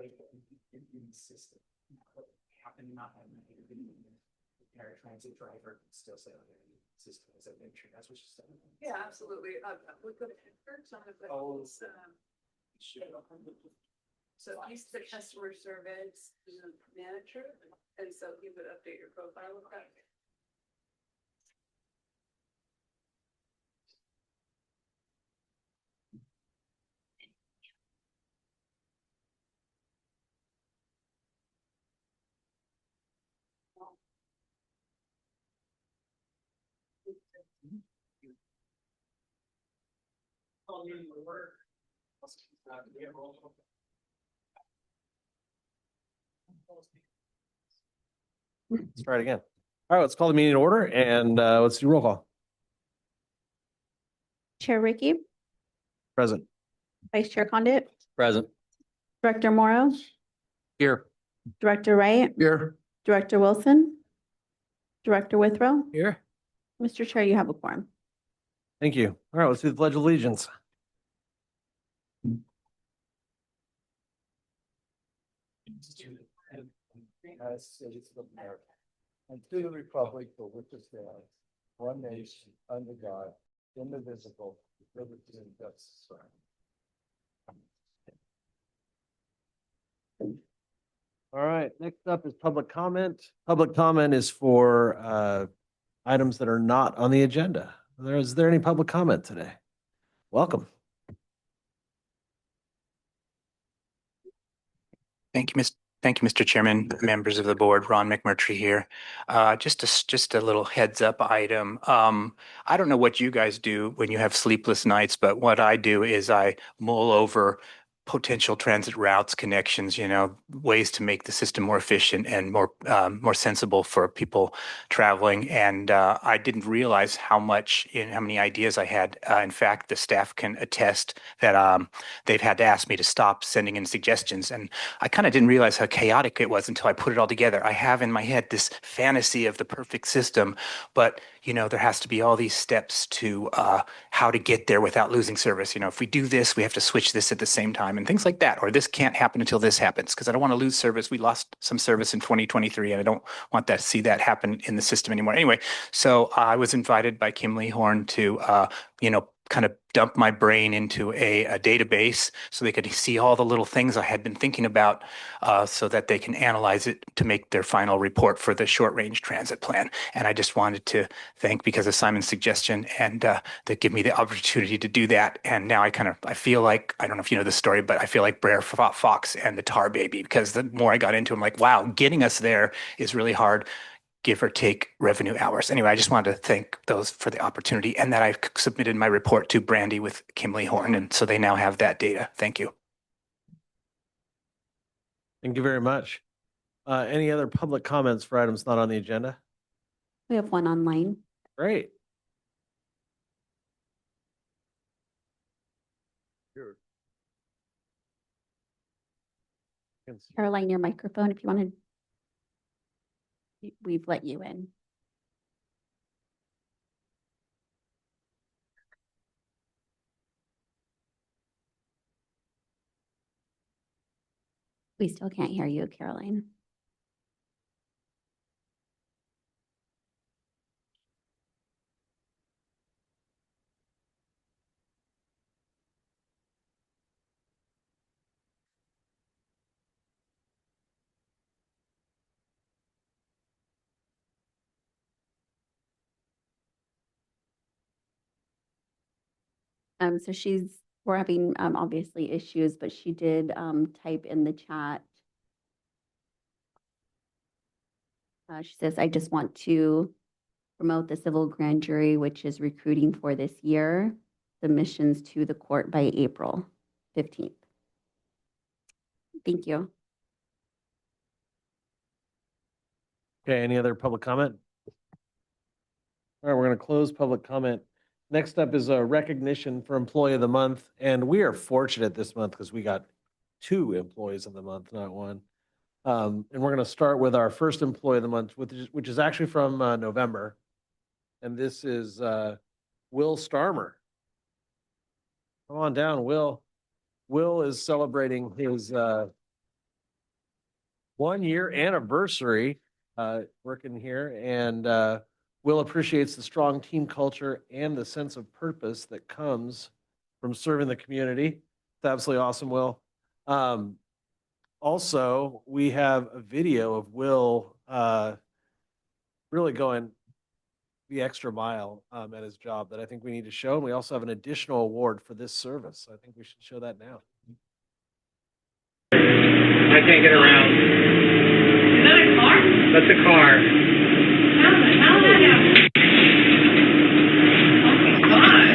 in the system. And not having a paratransit driver can still say, oh, the system is a picture. That's what she said. Yeah, absolutely. We're going to some of the. So he's the customer service manager, and so he would update your profile with that. Let's try it again. All right, let's call the meeting to order and let's do roll call. Chair Ricky, Present. Vice Chair Condit, Present. Director Morrow, Here. Director Wright, Here. Director Wilson, Director Withrow. Here. Mr. Chair, you have a quorum. Thank you. All right, let's do the Pledge of Allegiance. United States of America, and to the republic for which it stands, one nation, under God, indivisible, with liberty and justice for all. All right, next up is public comment. Public comment is for items that are not on the agenda. Is there any public comment today? Welcome. Thank you, Mr. Chairman, members of the board. Ron McMurtry here. Just a little heads up item. I don't know what you guys do when you have sleepless nights, but what I do is I mull over potential transit routes, connections, ways to make the system more efficient and more sensible for people traveling. And I didn't realize how many ideas I had. In fact, the staff can attest that they've had to ask me to stop sending in suggestions. And I kind of didn't realize how chaotic it was until I put it all together. I have in my head this fantasy of the perfect system, but there has to be all these steps to how to get there without losing service. If we do this, we have to switch this at the same time and things like that. Or this can't happen until this happens because I don't want to lose service. We lost some service in 2023 and I don't want to see that happen in the system anymore. Anyway, so I was invited by Kim Lee Horn to, kind of dump my brain into a database so they could see all the little things I had been thinking about so that they can analyze it to make their final report for the short range transit plan. And I just wanted to thank because of Simon's suggestion and that give me the opportunity to do that. And now I feel like, I don't know if you know the story, but I feel like Brer Fox and the Tar Baby, because the more I got into it, I'm like, wow, getting us there is really hard, give or take revenue hours. Anyway, I just wanted to thank those for the opportunity and that I've submitted my report to Brandy with Kim Lee Horn. And so they now have that data. Thank you. Thank you very much. Any other public comments for items not on the agenda? We have one online. Great. Caroline, your microphone, if you wanted. We've let you in. We still can't hear you, Caroline. So we're having obviously issues, but she did type in the chat. She says, I just want to promote the civil grand jury, which is recruiting for this year, submissions to the court by April 15th. Thank you. Okay, any other public comment? All right, we're going to close public comment. Next up is a recognition for Employee of the Month. And we are fortunate this month because we got 2 Employees of the Month, not 1. And we're going to start with our first Employee of the Month, which is actually from November. And this is Will Starmer. Come on down, Will. Will is celebrating his 1 year anniversary working here, and Will appreciates the strong team culture and the sense of purpose that comes from serving the community. It's absolutely awesome, Will. Also, we have a video of Will really going the extra mile at his job that I think we need to show. And we also have an additional award for this service. I think we should show that now. I can't get around. Is that a car? That's a car. How did that happen? Oh my God.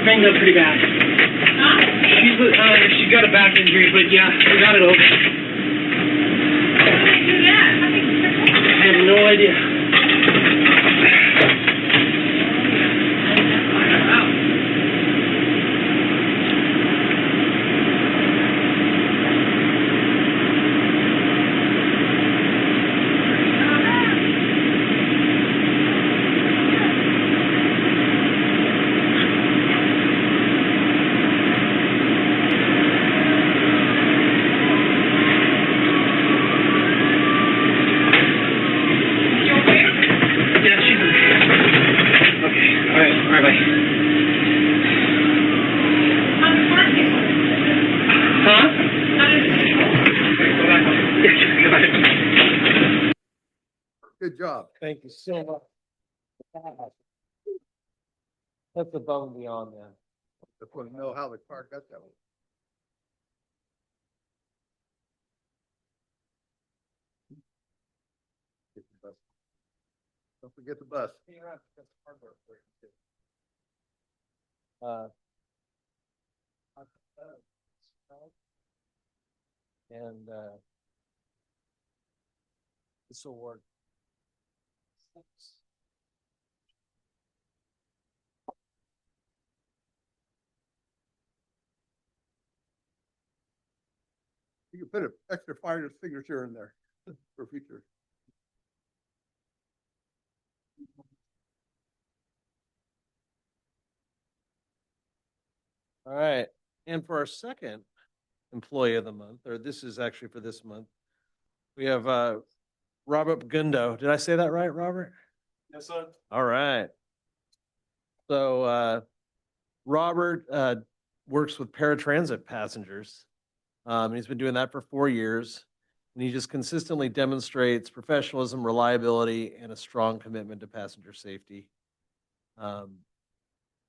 Banged up pretty bad. She's got a back injury, but yeah, we got it over. How did they do that? How did they- I have no idea. Good job. Thank you so much. That's above and beyond that. Just want to know how the car got that way. Get the bus. Don't forget the bus. Uh, and this award. You can put an extra fighter's signature in there for future. All right. And for our second employee of the month, or this is actually for this month, we have Robert Gundo. Did I say that right, Robert? Yes, sir. All right. So Robert works with paratransit passengers. He's been doing that for 4 years. And he just consistently demonstrates professionalism, reliability, and a strong commitment to passenger safety.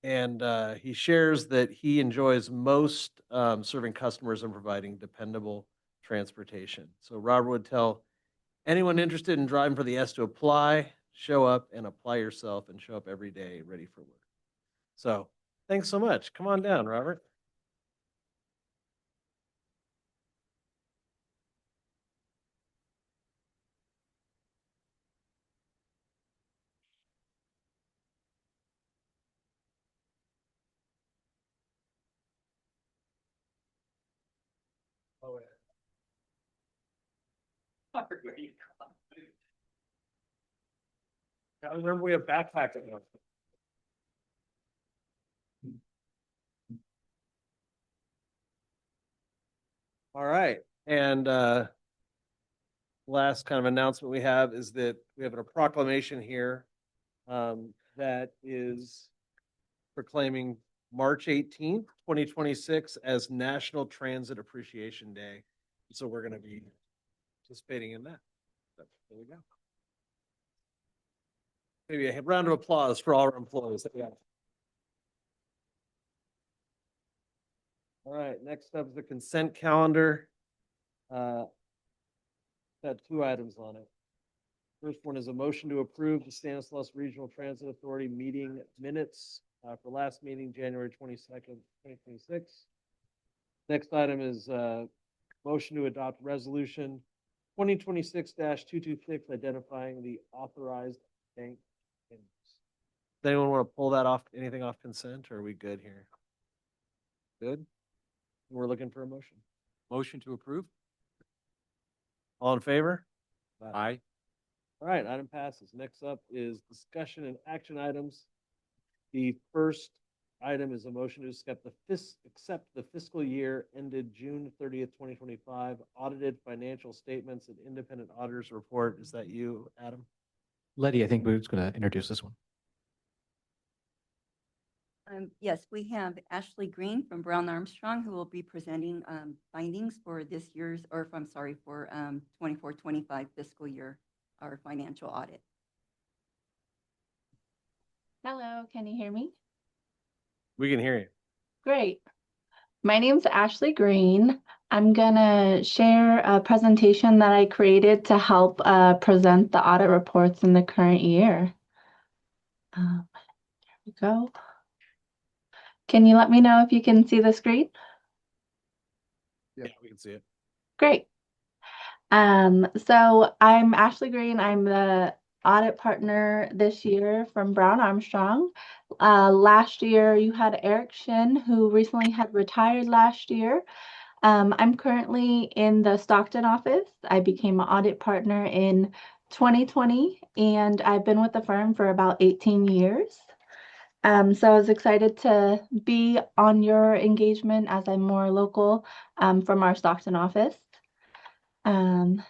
And he shares that he enjoys most serving customers and providing dependable transportation. So Robert would tell anyone interested in driving for the S to apply, show up and apply yourself and show up every day ready for work. So thanks so much. Come on down, Robert. Oh, yeah. Where you going? I remember we have backpacking. All right. And last kind of announcement we have is that we have a proclamation here that is proclaiming March 18th, 2026 as National Transit Appreciation Day. So we're going to be participating in that. There we go. Maybe a round of applause for all our employees. Yeah. All right, next up is the consent calendar. Got two items on it. First one is a motion to approve the Stanislaus Regional Transit Authority meeting minutes for last meeting, January 22nd, 2026. Next item is motion to adopt resolution 2026-226, identifying the authorized bank payments. Does anyone want to pull that off, anything off consent, or are we good here? Good? We're looking for a motion. Motion to approve? All in favor? Aye. All right, item passes. Next up is discussion and action items. The first item is a motion to accept the fiscal year ended June 30th, 2025 audited financial statements and independent auditors report. Is that you, Adam? Letty, I think we're just going to introduce this one. Yes, we have Ashley Green from Brown Armstrong, who will be presenting findings for this year's, or I'm sorry, for 24-25 fiscal year, our financial audit. Hello, can you hear me? We can hear you. Great. My name's Ashley Green. I'm gonna share a presentation that I created to help present the audit reports in the current year. Here we go. Can you let me know if you can see the screen? Yeah, we can see it. Great. So I'm Ashley Green. I'm the audit partner this year from Brown Armstrong. Last year you had Eric Shin, who recently had retired last year. I'm currently in the Stockton office. I became an audit partner in 2020, and I've been with the firm for about 18 years. So I was excited to be on your engagement as I'm more local from our Stockton office. And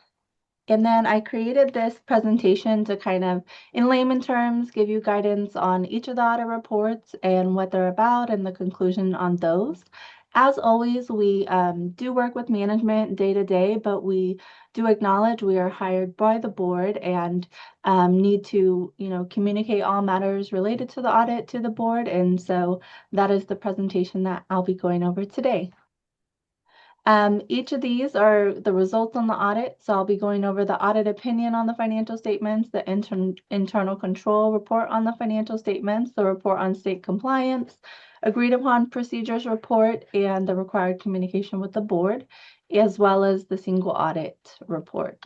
then I created this presentation to kind of, in layman terms, give you guidance on each of the audit reports and what they're about and the conclusion on those. As always, we do work with management day to day, but we do acknowledge we are hired by the board and need to, communicate all matters related to the audit to the board. And so that is the presentation that I'll be going over today. Each of these are the results on the audit. So I'll be going over the audit opinion on the financial statements, the internal control report on the financial statements, the report on state compliance, agreed upon procedures report, and the required communication with the board, as well as the single audit report.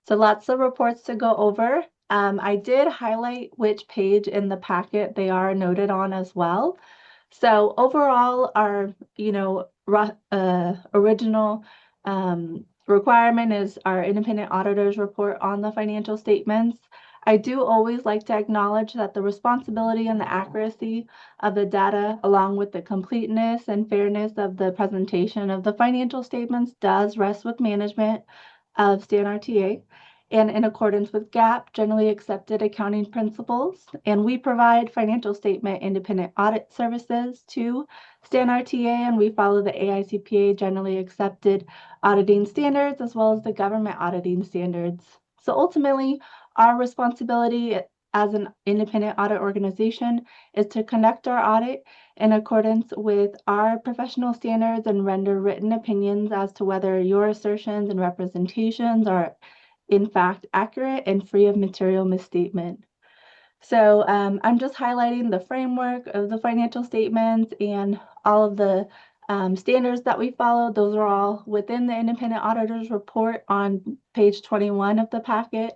So lots of reports to go over. I did highlight which page in the packet they are noted on as well. So overall, our, original requirement is our independent auditors report on the financial statements. I do always like to acknowledge that the responsibility and the accuracy of the data, along with the completeness and fairness of the presentation of the financial statements, does rest with management of StanRTA and in accordance with GAAP, generally accepted accounting principles. And we provide financial statement independent audit services to StanRTA, and we follow the AICPA generally accepted auditing standards as well as the government auditing standards. So ultimately, our responsibility as an independent audit organization is to conduct our audit in accordance with our professional standards and render written opinions as to whether your assertions and representations are in fact accurate and free of material misstatement. So I'm just highlighting the framework of the financial statements and all of the standards that we follow. Those are all within the independent auditor's report on page 21 of the packet.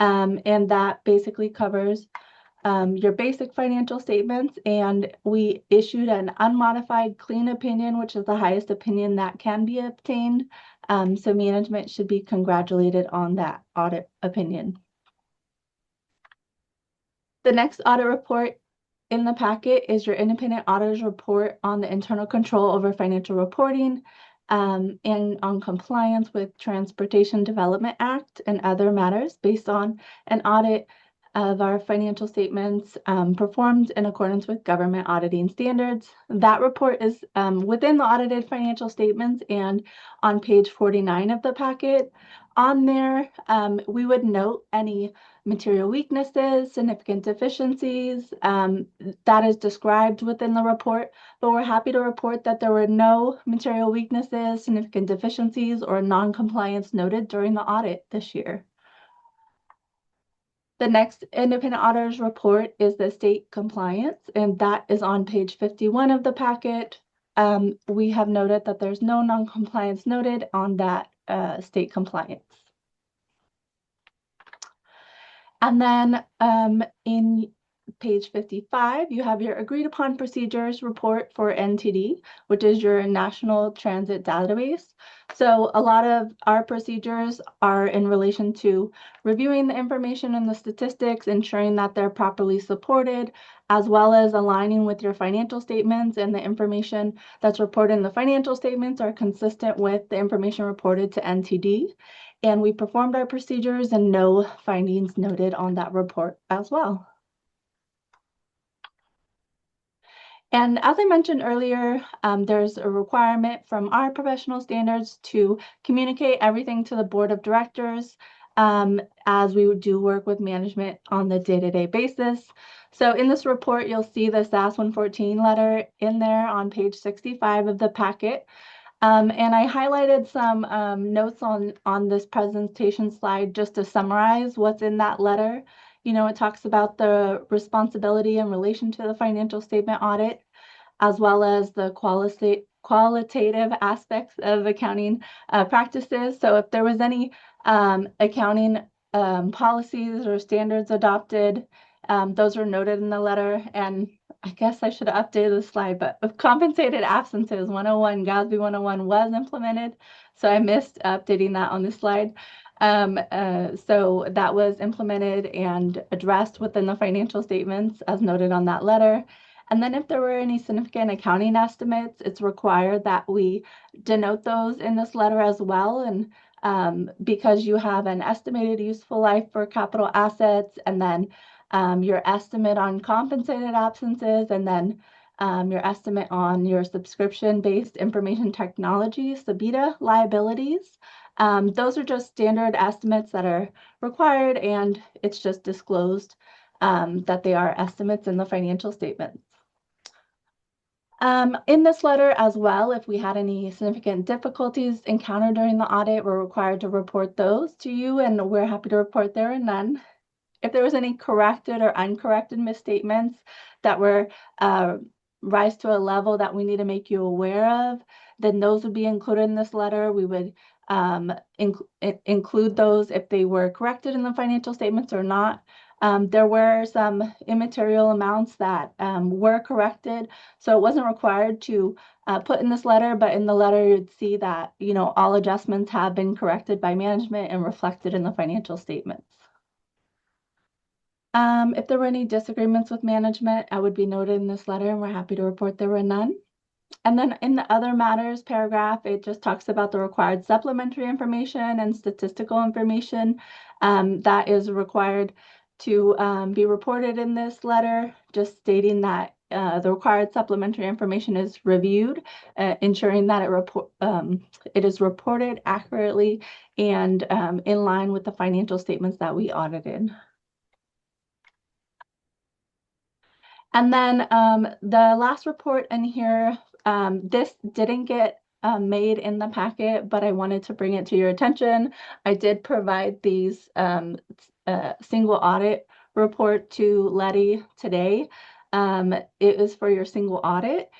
And that basically covers your basic financial statements. And we issued an unmodified clean opinion, which is the highest opinion that can be obtained. So management should be congratulated on that audit opinion. The next audit report in the packet is your independent auditor's report on the internal control over financial reporting and on compliance with Transportation Development Act and other matters based on an audit of our financial statements performed in accordance with government auditing standards. That report is within the audited financial statements and on page 49 of the packet. On there, we would note any material weaknesses, significant deficiencies that is described within the report, but we're happy to report that there were no material weaknesses, significant deficiencies, or non-compliance noted during the audit this year. The next independent auditor's report is the state compliance, and that is on page 51 of the packet. We have noted that there's no non-compliance noted on that state compliance. And then in page 55, you have your agreed upon procedures report for NTD, which is your National Transit Database. So a lot of our procedures are in relation to reviewing the information and the statistics, ensuring that they're properly supported, as well as aligning with your financial statements, and the information that's reported in the financial statements are consistent with the information reported to NTD. And we performed our procedures and no findings noted on that report as well. And as I mentioned earlier, there's a requirement from our professional standards to communicate everything to the board of directors as we do work with management on the day-to-day basis. So in this report, you'll see the SAS 114 letter in there on page 65 of the packet. And I highlighted some notes on this presentation slide just to summarize what's in that letter. You know, it talks about the responsibility in relation to the financial statement audit, as well as the qualitative aspects of accounting practices. So if there was any accounting policies or standards adopted, those are noted in the letter. And I guess I should have updated the slide, but with compensated absences, 101, GASB 101 was implemented. So I missed updating that on this slide. So that was implemented and addressed within the financial statements as noted on that letter. And then if there were any significant accounting estimates, it's required that we denote those in this letter as well. And because you have an estimated useful life for capital assets, and then your estimate on compensated absences, and then your estimate on your subscription-based information technology, SABITA liabilities. Those are just standard estimates that are required, and it's just disclosed that they are estimates in the financial statements. In this letter as well, if we had any significant difficulties encountered during the audit, we're required to report those to you, and we're happy to report there are none. If there was any corrected or uncorrected misstatements that were rise to a level that we need to make you aware of, then those would be included in this letter. We would include those if they were corrected in the financial statements or not. There were some immaterial amounts that were corrected, so it wasn't required to put in this letter, but in the letter you'd see that, you know, all adjustments have been corrected by management and reflected in the financial statements. If there were any disagreements with management, I would be noted in this letter, and we're happy to report there were none. And then in the other matters paragraph, it just talks about the required supplementary information and statistical information that is required to be reported in this letter, just stating that the required supplementary information is reviewed, ensuring that it is reported accurately and in line with the financial statements that we audited. And then the last report in here, this didn't get made in the packet, but I wanted to bring it to your attention. I did provide these single audit report to Letty today. It is for your single audit.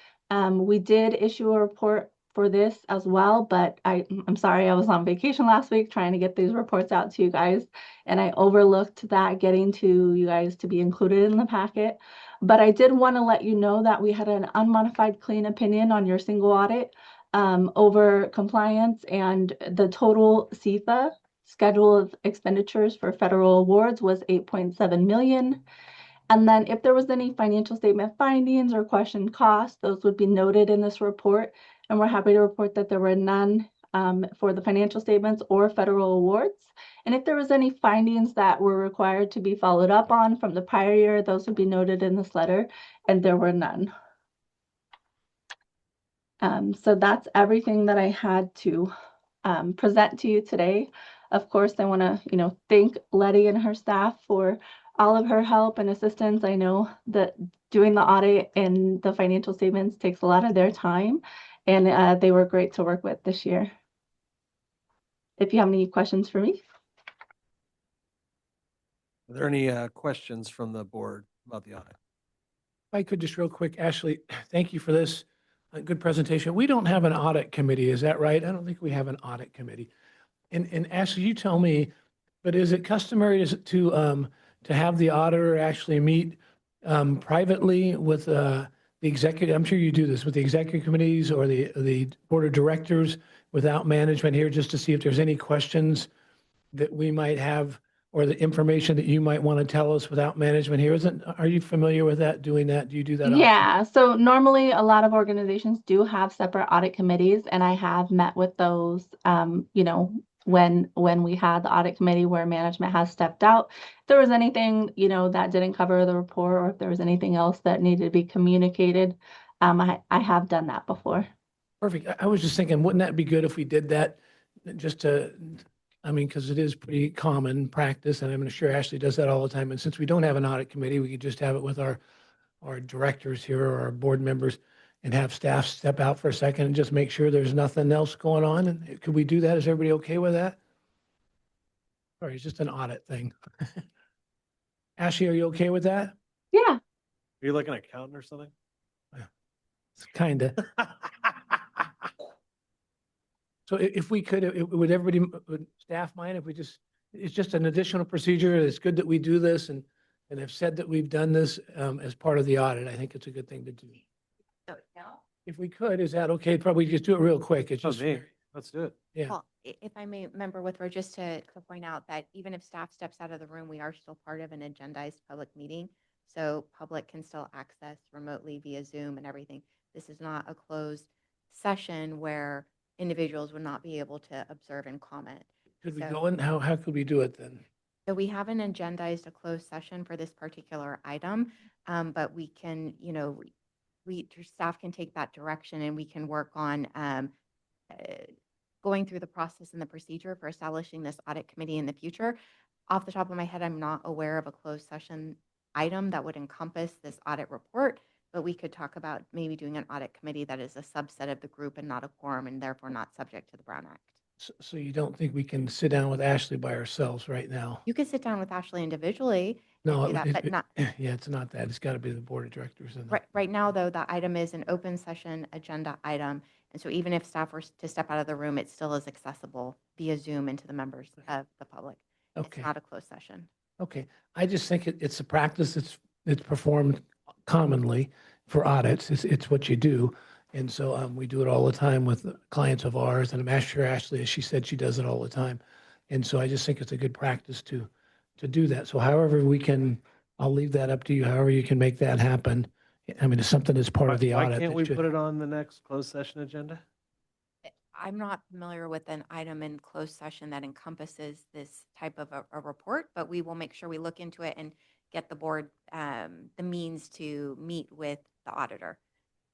We did issue a report for this as well, but I'm sorry, I was on vacation last week trying to get these reports out to you guys, and I overlooked that getting to you guys to be included in the packet. But I did want to let you know that we had an unmodified clean opinion on your single audit over compliance, and the total CFA, schedule of expenditures for federal awards, was 8.7 million. And then if there was any financial statement findings or questioned costs, those would be noted in this report. And we're happy to report that there were none for the financial statements or federal awards. And if there was any findings that were required to be followed up on from the prior year, those would be noted in this letter, and there were none. So that's everything that I had to present to you today. Of course, I want to, thank Letty and her staff for all of her help and assistance. I know that doing the audit and the financial statements takes a lot of their time, and they were great to work with this year. If you have any questions for me. Are there any questions from the board about the audit? If I could just real quick, Ashley, thank you for this good presentation. We don't have an audit committee, is that right? I don't think we have an audit committee. And Ashley, you tell me, but is it customary to have the auditor actually meet privately with the executive? I'm sure you do this with the executive committees or the board of directors without management here, just to see if there's any questions that we might have or the information that you might want to tell us without management here. Are you familiar with that, doing that? Do you do that often? Yeah, so normally a lot of organizations do have separate audit committees, and I have met with those, when we had the audit committee where management has stepped out. If there was anything, that didn't cover the report, or if there was anything else that needed to be communicated, I have done that before. Perfect. I was just thinking, wouldn't that be good if we did that just to, because it is pretty common practice, and I'm sure Ashley does that all the time. And since we don't have an audit committee, we could just have it with our directors here or our board members and have staff step out for a second and just make sure there's nothing else going on. And could we do that? Is everybody okay with that? Sorry, it's just an audit thing. Ashley, are you okay with that? Yeah. Are you like an accountant or something? It's kind of. So if we could, would everybody, would staff mind if we it's just an additional procedure. It's good that we do this and have said that we've done this as part of the audit. I think it's a good thing to do. If we could, is that okay? Probably just do it real quick. It's just, Let's do it. yeah. Well, if I may, Member Withrow, just to point out that even if staff steps out of the room, we are still part of an agendized public meeting. So public can still access remotely via Zoom and everything. This is not a closed session where individuals would not be able to observe and comment. Could we go in? How could we do it then? So we haven't agendized a closed session for this particular item, but we can, staff can take that direction and we can work on going through the process and the procedure for establishing this audit committee in the future. Off the top of my head, I'm not aware of a closed session item that would encompass this audit report, but we could talk about maybe doing an audit committee that is a subset of the group and not a quorum and therefore not subject to the Brown Act. So you don't think we can sit down with Ashley by ourselves right now? You could sit down with Ashley individually. No, and do that, but not. Yeah, it's not that. It's got to be the board of directors. And Right now, though, the item is an open session agenda item. And so even if staff were to step out of the room, it still is accessible via Zoom into the members of the public. Okay. It's not a closed session. Okay. I just think it's a practice it's performed commonly for audits. It's what you do. And so we do it all the time with clients of ours. And I'm sure Ashley, as she said, she does it all the time. And so I just think it's a good practice to do that. So however we can, I'll leave that up to you, however you can make that happen. It's something that's part of the Why audit. can't that we should- put it on the next closed session agenda? I'm not familiar with an item in closed session that encompasses this type of a report, but we will make sure we look into it and get the board the means to meet with the auditor.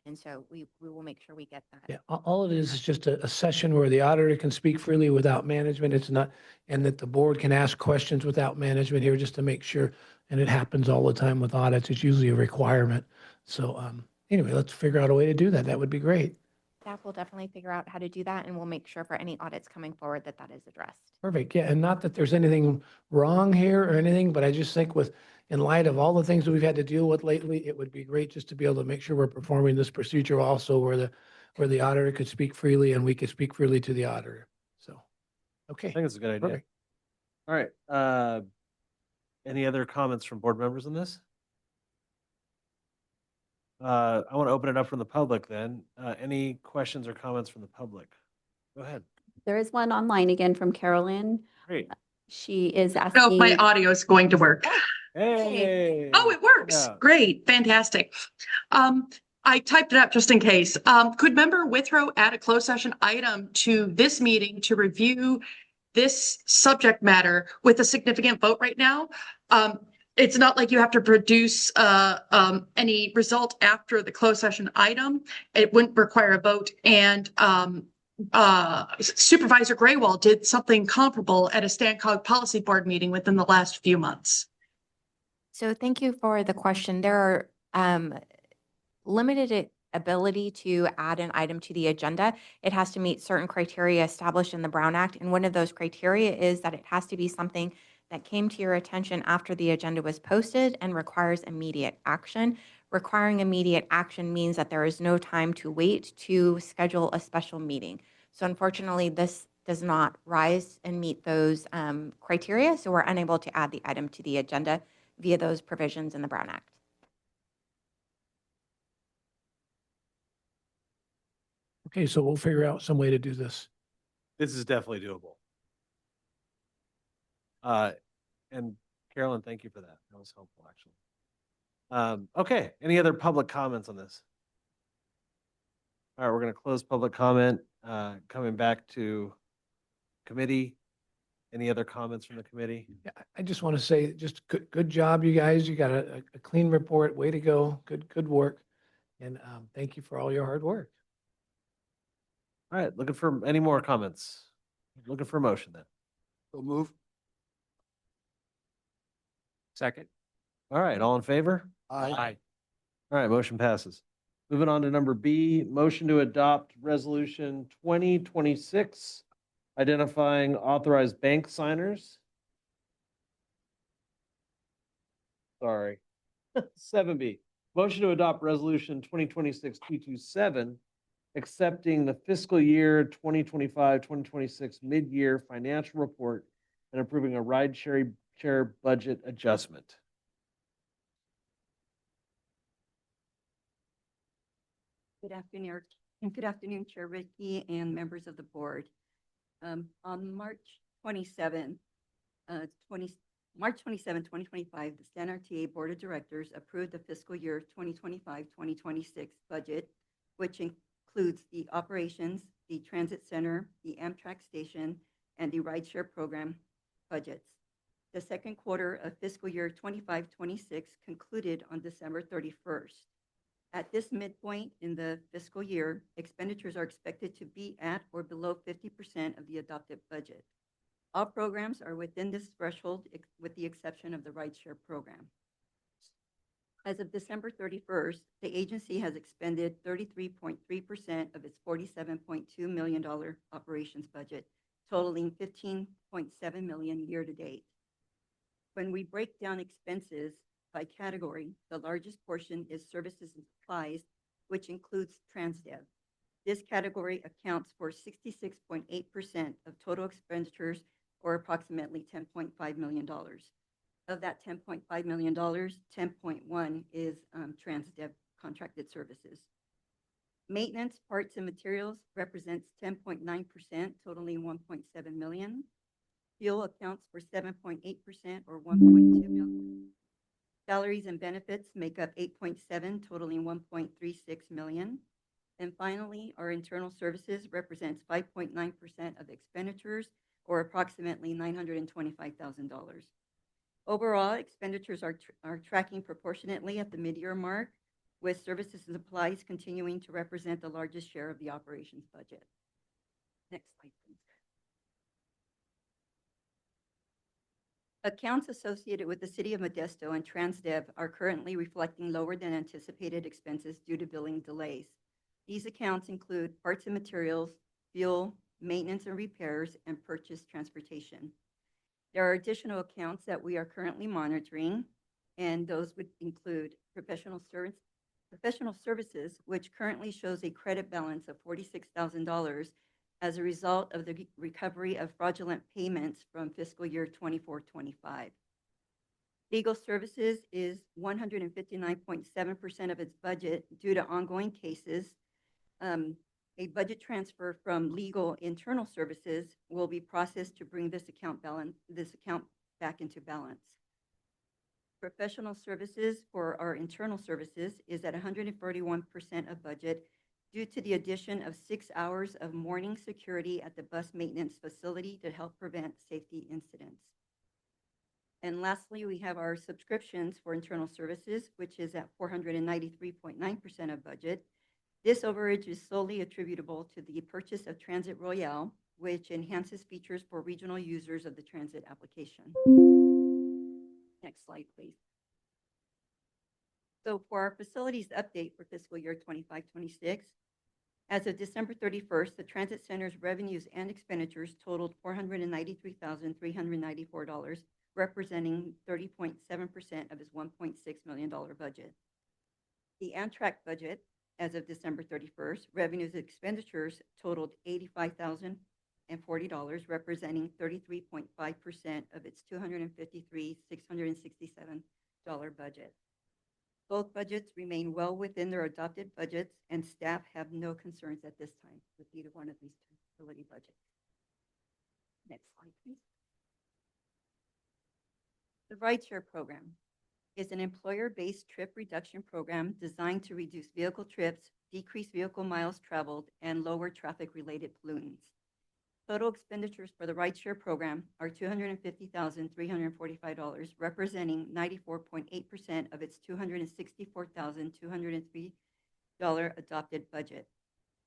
And so we will make sure we get that. Yeah, all it is just a session where the auditor can speak freely without management. It's not, and that the board can ask questions without management here just to make sure. And it happens all the time with audits. It's usually a requirement. So anyway, let's figure out a way to do that. That would be great. Staff will definitely figure out how to do that, and we'll make sure for any audits coming forward that is addressed. Perfect. Yeah, and not that there's anything wrong here or anything, but I just think in light of all the things that we've had to deal with lately, it would be great just to be able to make sure we're performing this procedure also where the auditor could speak freely and we could speak freely to the auditor. So, okay. I think it's a good idea. Perfect. All right. Any other comments from board members on this? I want to open it up from the public then. Any questions or comments from the public? Go ahead. There is one online again from Carolyn. Great. She is I asking. don't know if my audio is going to work. Hey. Oh, it works. Yeah. Great. Fantastic. I typed it up just in case. Could Member Withrow add a closed session item to this meeting to review this subject matter with a significant vote right now. It's not like you have to produce any result after the closed session item. It wouldn't require a vote. And Supervisor Graywall did something comparable at a StanCog Policy Board meeting within the last few months. So thank you for the question. There are limited ability to add an item to the agenda. It has to meet certain criteria established in the Brown Act. And one of those criteria is that it has to be something that came to your attention after the agenda was posted and requires immediate action. Requiring immediate action means that there is no time to wait to schedule a special meeting. So unfortunately, this does not rise and meet those criteria. So we're unable to add the item to the agenda via those provisions in the Brown Act. Okay, so we'll figure out some way to do this. This is definitely doable. And Carolyn, thank you for that. That was helpful, actually. Okay, any other public comments on this? All right, we're going to close public comment. Coming back to committee. Any other comments from the committee? Yeah, I just want to say, just good job, you guys. You got a clean report. Way to go. Good work. And thank you for all your hard work. All right, looking for any more comments? Looking for a motion then. So move. Second. All right, all in favor? Aye. All right, motion passes. Moving on to number B, motion to adopt resolution 2026, identifying authorized bank signers. Sorry. 7B, motion to adopt resolution 2026-227, accepting the fiscal year 2025-2026 mid-year financial report and approving a share budget adjustment. Good afternoon, Chair Ricky and members of the board. On March 27, 2025, the StanRTA Board of Directors approved the fiscal year 2025-2026 budget, which includes the operations, the transit center, the Amtrak station, and the rideshare program budgets. The second quarter of fiscal year 25-26 concluded on December 31st. At this midpoint in the fiscal year, expenditures are expected to be at or below 50% of the adopted budget. All programs are within this threshold with the exception of the rideshare program. As of December 31st, the agency has expended 33.3% of its $47.2 million operations budget, totaling $15.7 million year to date. When we break down expenses by category, the largest portion is services and supplies, which includes TransDev. This category accounts for 66.8% of total expenditures, or approximately $10.5 million. Of that $10.5 million, 10.1 is TransDev contracted services. Maintenance, parts, and materials represents 10.9%, totaling $1.7 million. Fuel accounts for 7.8%, or $1.2 million. Salaries and benefits make up 8.7, totaling $1.36 million. And finally, our internal services represents 5.9% of expenditures, or approximately $925,000. Overall, expenditures are tracking proportionately at the mid-year mark, with services and supplies continuing to represent the largest share of the operations budget. Next slide, please. Accounts associated with the City of Modesto and TransDev are currently reflecting lower than anticipated expenses due to billing delays. These accounts include parts and materials, fuel, maintenance and repairs, and purchase transportation. There are additional accounts that we are currently monitoring, and those would include professional services, which currently shows a credit balance of $46,000 as a result of the recovery of fraudulent payments from fiscal year 24-25. Legal services is 159.7% of its budget due to ongoing cases. A budget transfer from legal internal services will be processed to bring this account back into balance. Professional services for our internal services is at 141% of budget due to the addition of 6 hours of morning security at the bus maintenance facility to help prevent safety incidents. And lastly, we have our subscriptions for internal services, which is at 493.9% of budget. This overage is solely attributable to the purchase of Transit Royale, which enhances features for regional users of the transit application. Next slide, please. So for our facilities update for fiscal year 25-26, as of December 31st, the Transit Center's revenues and expenditures totaled $493,394, representing 30.7% of its $1.6 million budget. The Amtrak budget, as of December 31st, revenues and expenditures totaled $85,040, representing 33.5% of its $253,667 budget. Both budgets remain well within their adopted budgets, and staff have no concerns at this time with either one of these two facility budgets. Next slide, please. The rideshare program is an employer-based trip reduction program designed to reduce vehicle trips, decrease vehicle miles traveled, and lower traffic-related pollutants. Total expenditures for the rideshare program are $250,345, representing 94.8% of its $264,203 adopted budget.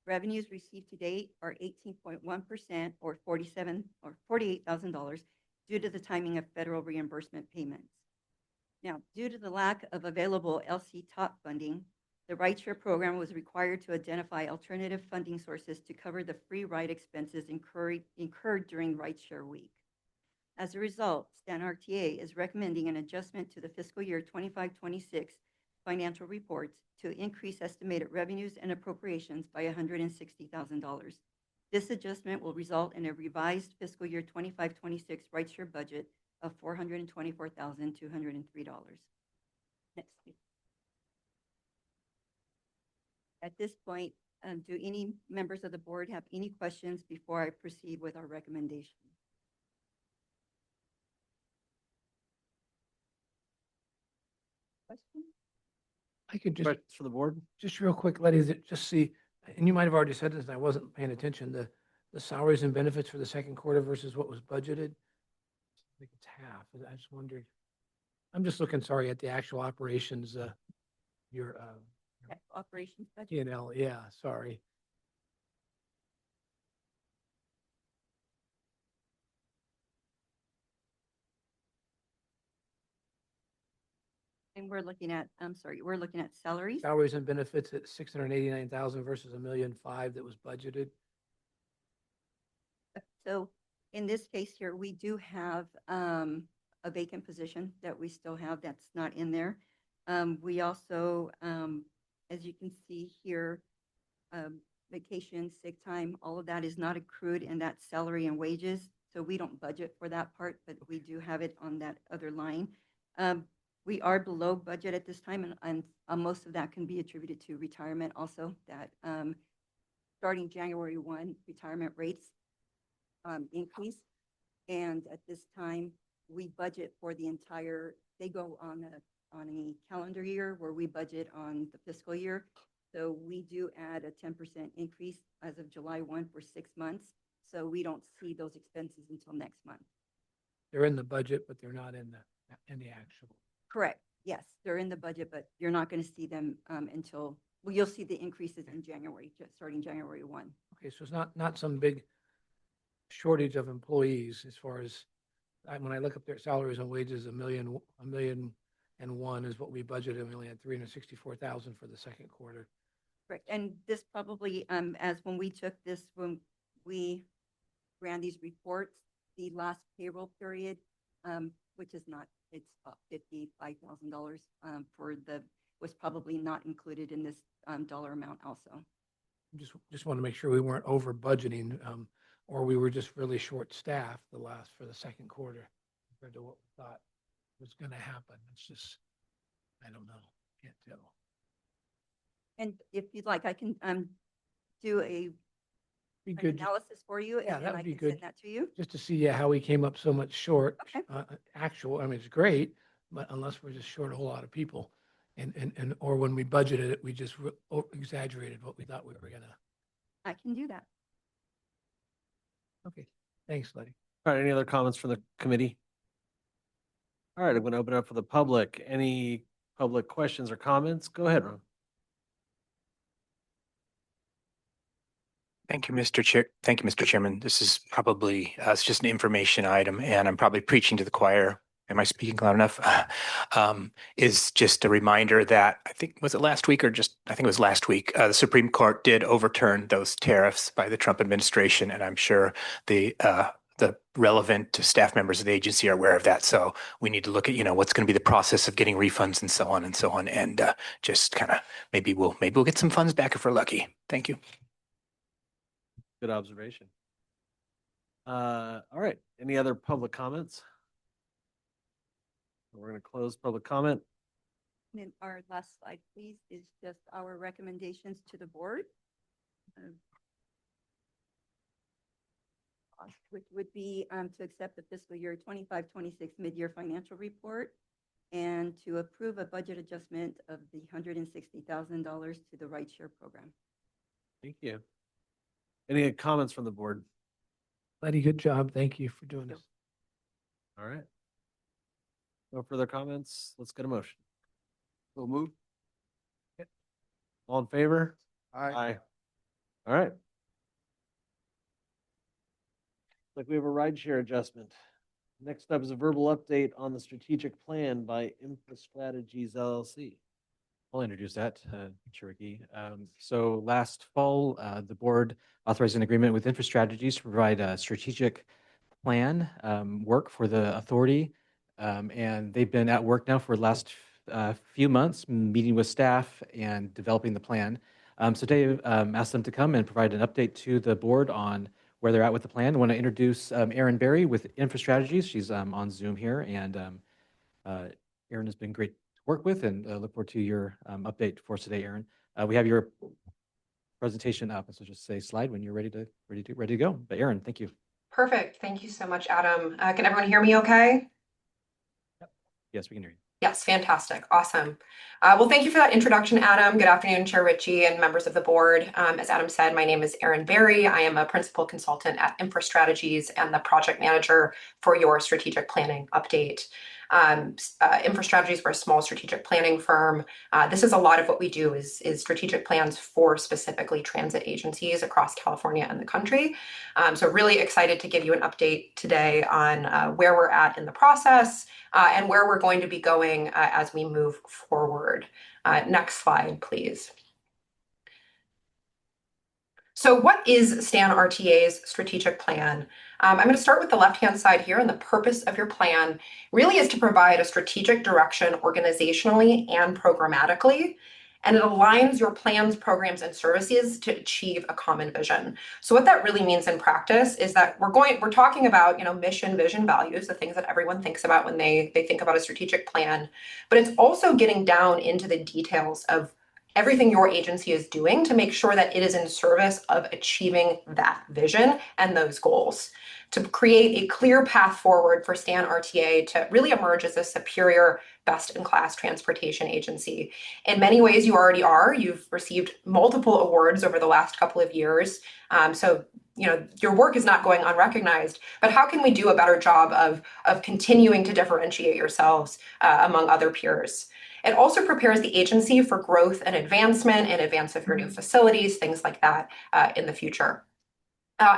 Revenues received to date are 18.1% or $48,000 due to the timing of federal reimbursement payments. Now, due to the lack of available LC TOP funding, the rideshare program was required to identify alternative funding sources to cover the free ride expenses incurred during rideshare week. As a result, StanRTA is recommending an adjustment to the fiscal year 25-26 financial reports to increase estimated revenues and appropriations by $160,000. This adjustment will result in a revised fiscal year 25-26 rideshare budget of $424,203. Next, please. At this point, do any members of the board have any questions before I proceed with our recommendation? Questions? I could just, Questions for the board? just real quick, Letty, just see, and you might have already said this, and I wasn't paying attention, the salaries and benefits for the second quarter versus what was budgeted. I think it's half. I just wondered. I'm just looking, sorry, at the actual operations, your Operations budget. P&L, yeah, sorry. And we're looking at, I'm sorry, we're looking at salaries. Salaries and benefits at 689,000 versus $1.5 million that was budgeted. So in this case here, we do have a vacant position that we still have that's not in there. We also, as you can see here, vacation, sick time, all of that is not accrued in that salary and wages. So we don't budget for that part, but we do have it on that other line. We are below budget at this time, and most of that can be attributed to retirement also, that starting January 1, retirement rates increase. And at this time, we budget for the entire, they go on a calendar year where we budget on the fiscal year. So we do add a 10% increase as of July 1 for 6 months. So we don't see those expenses until next month. They're in the budget, but they're not in the actual. Correct. Yes, they're in the budget, but you're not going to see them until, well, you'll see the increases in January, just starting January 1. Okay, so it's not some big shortage of employees as far as, when I look up their salaries and wages, $1 million and one is what we budgeted. We only had $364,000 for the second quarter. Correct. And this probably, as when we took this, when we ran these reports, the last payroll period, which is not, it's about $55,000 for the, was probably not included in this dollar amount also. Just want to make sure we weren't over budgeting, or we were just really short staffed for the second quarter compared to what we thought was going to happen. It's just, I don't know, can't tell. And if you'd like, I can do an analysis for you, Yeah, and that then I would be can good. send that to you. Just to see how we came up so much short. Okay. Actual, I mean, it's great, but unless we're just short a whole lot of people. or when we budgeted it, we just exaggerated what we thought we were gonna. I can do that. Okay, thanks, Letty. All right, any other comments from the committee? All right, I'm going to open up for the public. Any public questions or comments? Go ahead, Ron. Thank you, Mr. Chair. Thank you, Mr. Chairman. This is probably, it's just an information item, and I'm probably preaching to the choir. Am I speaking loud enough? Is just a reminder that I think, was it last week or just, I think it was last week, the Supreme Court did overturn those tariffs by the Trump administration, and I'm sure the relevant staff members of the agency are aware of that. So we need to look at, what's going to be the process of getting refunds and so on and so on. And just kind of maybe we'll get some funds back if we're lucky. Thank you. Good observation. All right, any other public comments? We're going to close public comment. And then our last slide, please, is just our recommendations to the board. Which would be to accept the fiscal year 25-26 mid-year financial report and to approve a budget adjustment of the $160,000 to the ride share program. Thank you. Any comments from the board? Letty, good job. Thank you for doing this. All right. No further comments. Let's get a motion. So move. All in favor? Aye. All right. Like we have a ride share adjustment. Next up is a verbal update on the strategic plan by InfraStrategies LLC. I'll introduce that, Cherokee. So last fall, the board authorized an agreement with InfraStrategies to provide a strategic plan work for the authority. And they've been at work now for the last few months, meeting with staff and developing the plan. So Dave asked them to come and provide an update to the board on where they're at with the plan. I want to introduce Erin Berry with InfraStrategies. She's on Zoom here, and Erin has been great to work with, and look forward to your update for us today, Erin. We have your presentation up, so just say slide when you're ready to go. But Erin, thank you. Perfect. Thank you so much, Adam. Can everyone hear me okay? Yes, we can hear you. Yes, fantastic. Awesome. Well, thank you for that introduction, Adam. Good afternoon, Chair Ritchie and members of the board. As Adam said, my name is Erin Berry. I am a principal consultant at InfraStrategies and the project manager for your strategic planning update. InfraStrategies, we're a small strategic planning firm. This is a lot of what we do is strategic plans for specifically transit agencies across California and the country. So really excited to give you an update today on where we're at in the process and where we're going to be going as we move forward. Next slide, please. So what is StanRTA's strategic plan? I'm going to start with the left-hand side here, and the purpose of your plan really is to provide a strategic direction organizationally and programmatically, and it aligns your plans, programs, and services to achieve a common vision. So what that really means in practice is that we're talking about, mission, vision, values, the things that everyone thinks about when they think about a strategic plan, but it's also getting down into the details of everything your agency is doing to make sure that it is in service of achieving that vision and those goals, to create a clear path forward for StanRTA to really emerge as a superior, best-in-class transportation agency. In many ways, you already are. You've received multiple awards over the last couple of years. So your work is not going unrecognized, but how can we do a better job of continuing to differentiate yourselves among other peers? It also prepares the agency for growth and advancement in advance of your new facilities, things like that in the future.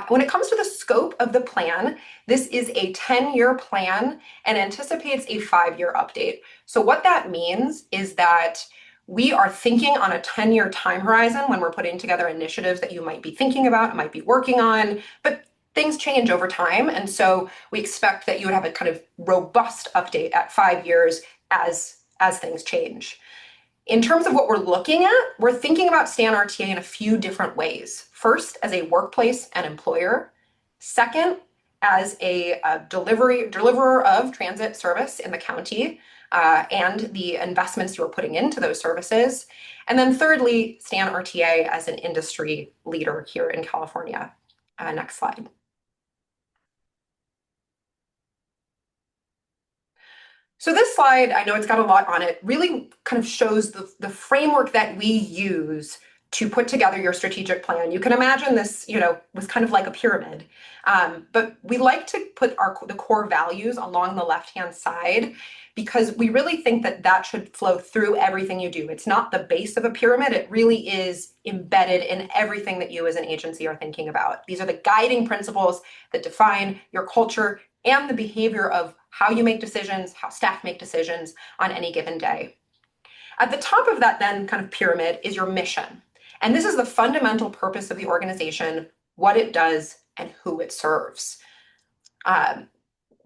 When it comes to the scope of the plan, this is a 10-year plan and anticipates a 5-year update. So what that means is that we are thinking on a 10-year time horizon when we're putting together initiatives that you might be thinking about, might be working on, but things change over time. And so we expect that you would have a kind of robust update at 5 years as things change. In terms of what we're looking at, we're thinking about StanRTA in a few different ways. First, as a workplace and employer. Second, as a deliverer of transit service in the county and the investments you're putting into those services. And then thirdly, StanRTA as an industry leader here in California. Next slide. So this slide, I know it's got a lot on it, really kind of shows the framework that we use to put together your strategic plan. You can imagine this, was kind of like a pyramid. But we like to put the core values along the left-hand side because we really think that that should flow through everything you do. It's not the base of a pyramid. It really is embedded in everything that you as an agency are thinking about. These are the guiding principles that define your culture and the behavior of how you make decisions, how staff make decisions on any given day. At the top of that then kind of pyramid is your mission. And this is the fundamental purpose of the organization, what it does, and who it serves.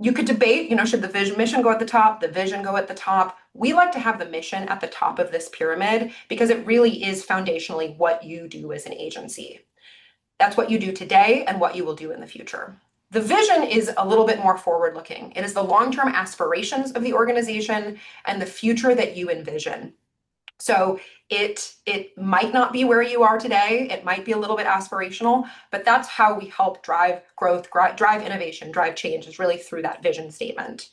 You could debate, should the mission go at the top, the vision go at the top? We like to have the mission at the top of this pyramid because it really is foundationally what you do as an agency. That's what you do today and what you will do in the future. The vision is a little bit more forward-looking. It is the long-term aspirations of the organization and the future that you envision. So it might not be where you are today. It might be a little bit aspirational, but that's how we help drive growth, drive innovation, drive change, is really through that vision statement.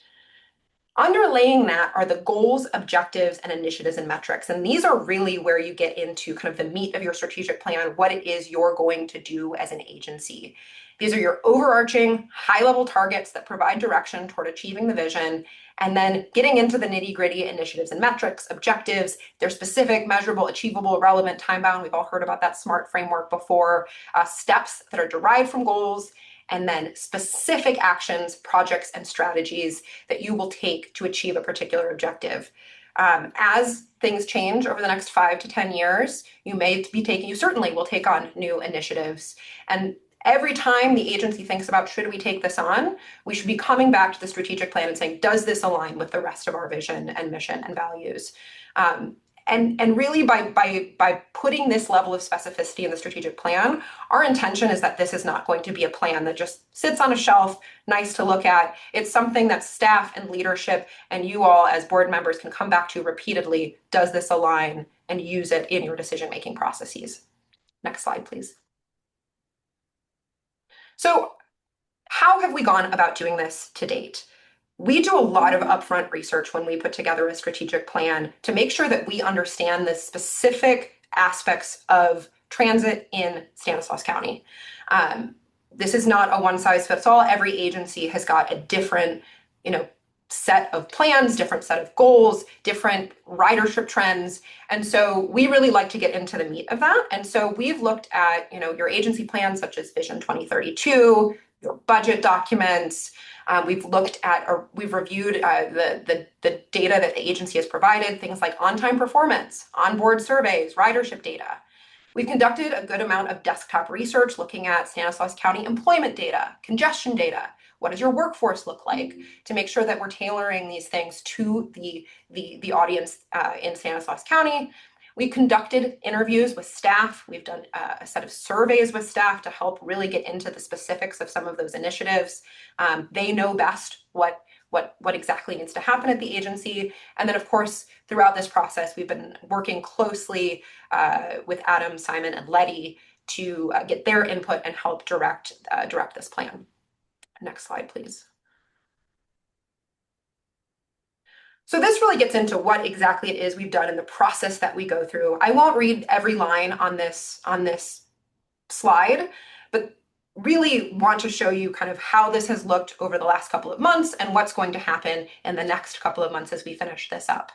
Underlaying that are the goals, objectives, and initiatives and metrics. And these are really where you get into kind of the meat of your strategic plan, what it is you're going to do as an agency. These are your overarching high-level targets that provide direction toward achieving the vision, and then getting into the nitty-gritty initiatives and metrics, objectives. They're specific, measurable, achievable, relevant, time-bound. We've all heard about that SMART framework before. Steps that are derived from goals, and then specific actions, projects, and strategies that you will take to achieve a particular objective. As things change over the next 5 to 10 years, you certainly will take on new initiatives. And every time the agency thinks about, should we take this on, we should be coming back to the strategic plan and saying, does this align with the rest of our vision and mission and values? And really by putting this level of specificity in the strategic plan, our intention is that this is not going to be a plan that just sits on a shelf, nice to look at. It's something that staff and leadership and you all as board members can come back to repeatedly. Does this align? And use it in your decision-making processes. Next slide, please. So how have we gone about doing this to date? We do a lot of upfront research when we put together a strategic plan to make sure that we understand the specific aspects of transit in Stanislaus County. This is not a one-size-fits-all. Every agency has got a different, set of plans, different set of goals, different ridership trends. And so we really like to get into the meat of that. And so we've looked at, your agency plans such as Vision 2032, your budget documents. We've reviewed the data that the agency has provided, things like on-time performance, onboard surveys, ridership data. We've conducted a good amount of desktop research looking at Stanislaus County employment data, congestion data. What does your workforce look like, to make sure that we're tailoring these things to the audience in Stanislaus County. We conducted interviews with staff. We've done a set of surveys with staff to help really get into the specifics of some of those initiatives. They know best what exactly needs to happen at the agency. And then, of course, throughout this process, we've been working closely with Adam, Simon, and Letty to get their input and help direct this plan. Next slide, please. So this really gets into what exactly it is we've done in the process that we go through. I won't read every line on this slide, but really want to show you kind of how this has looked over the last couple of months and what's going to happen in the next couple of months as we finish this up.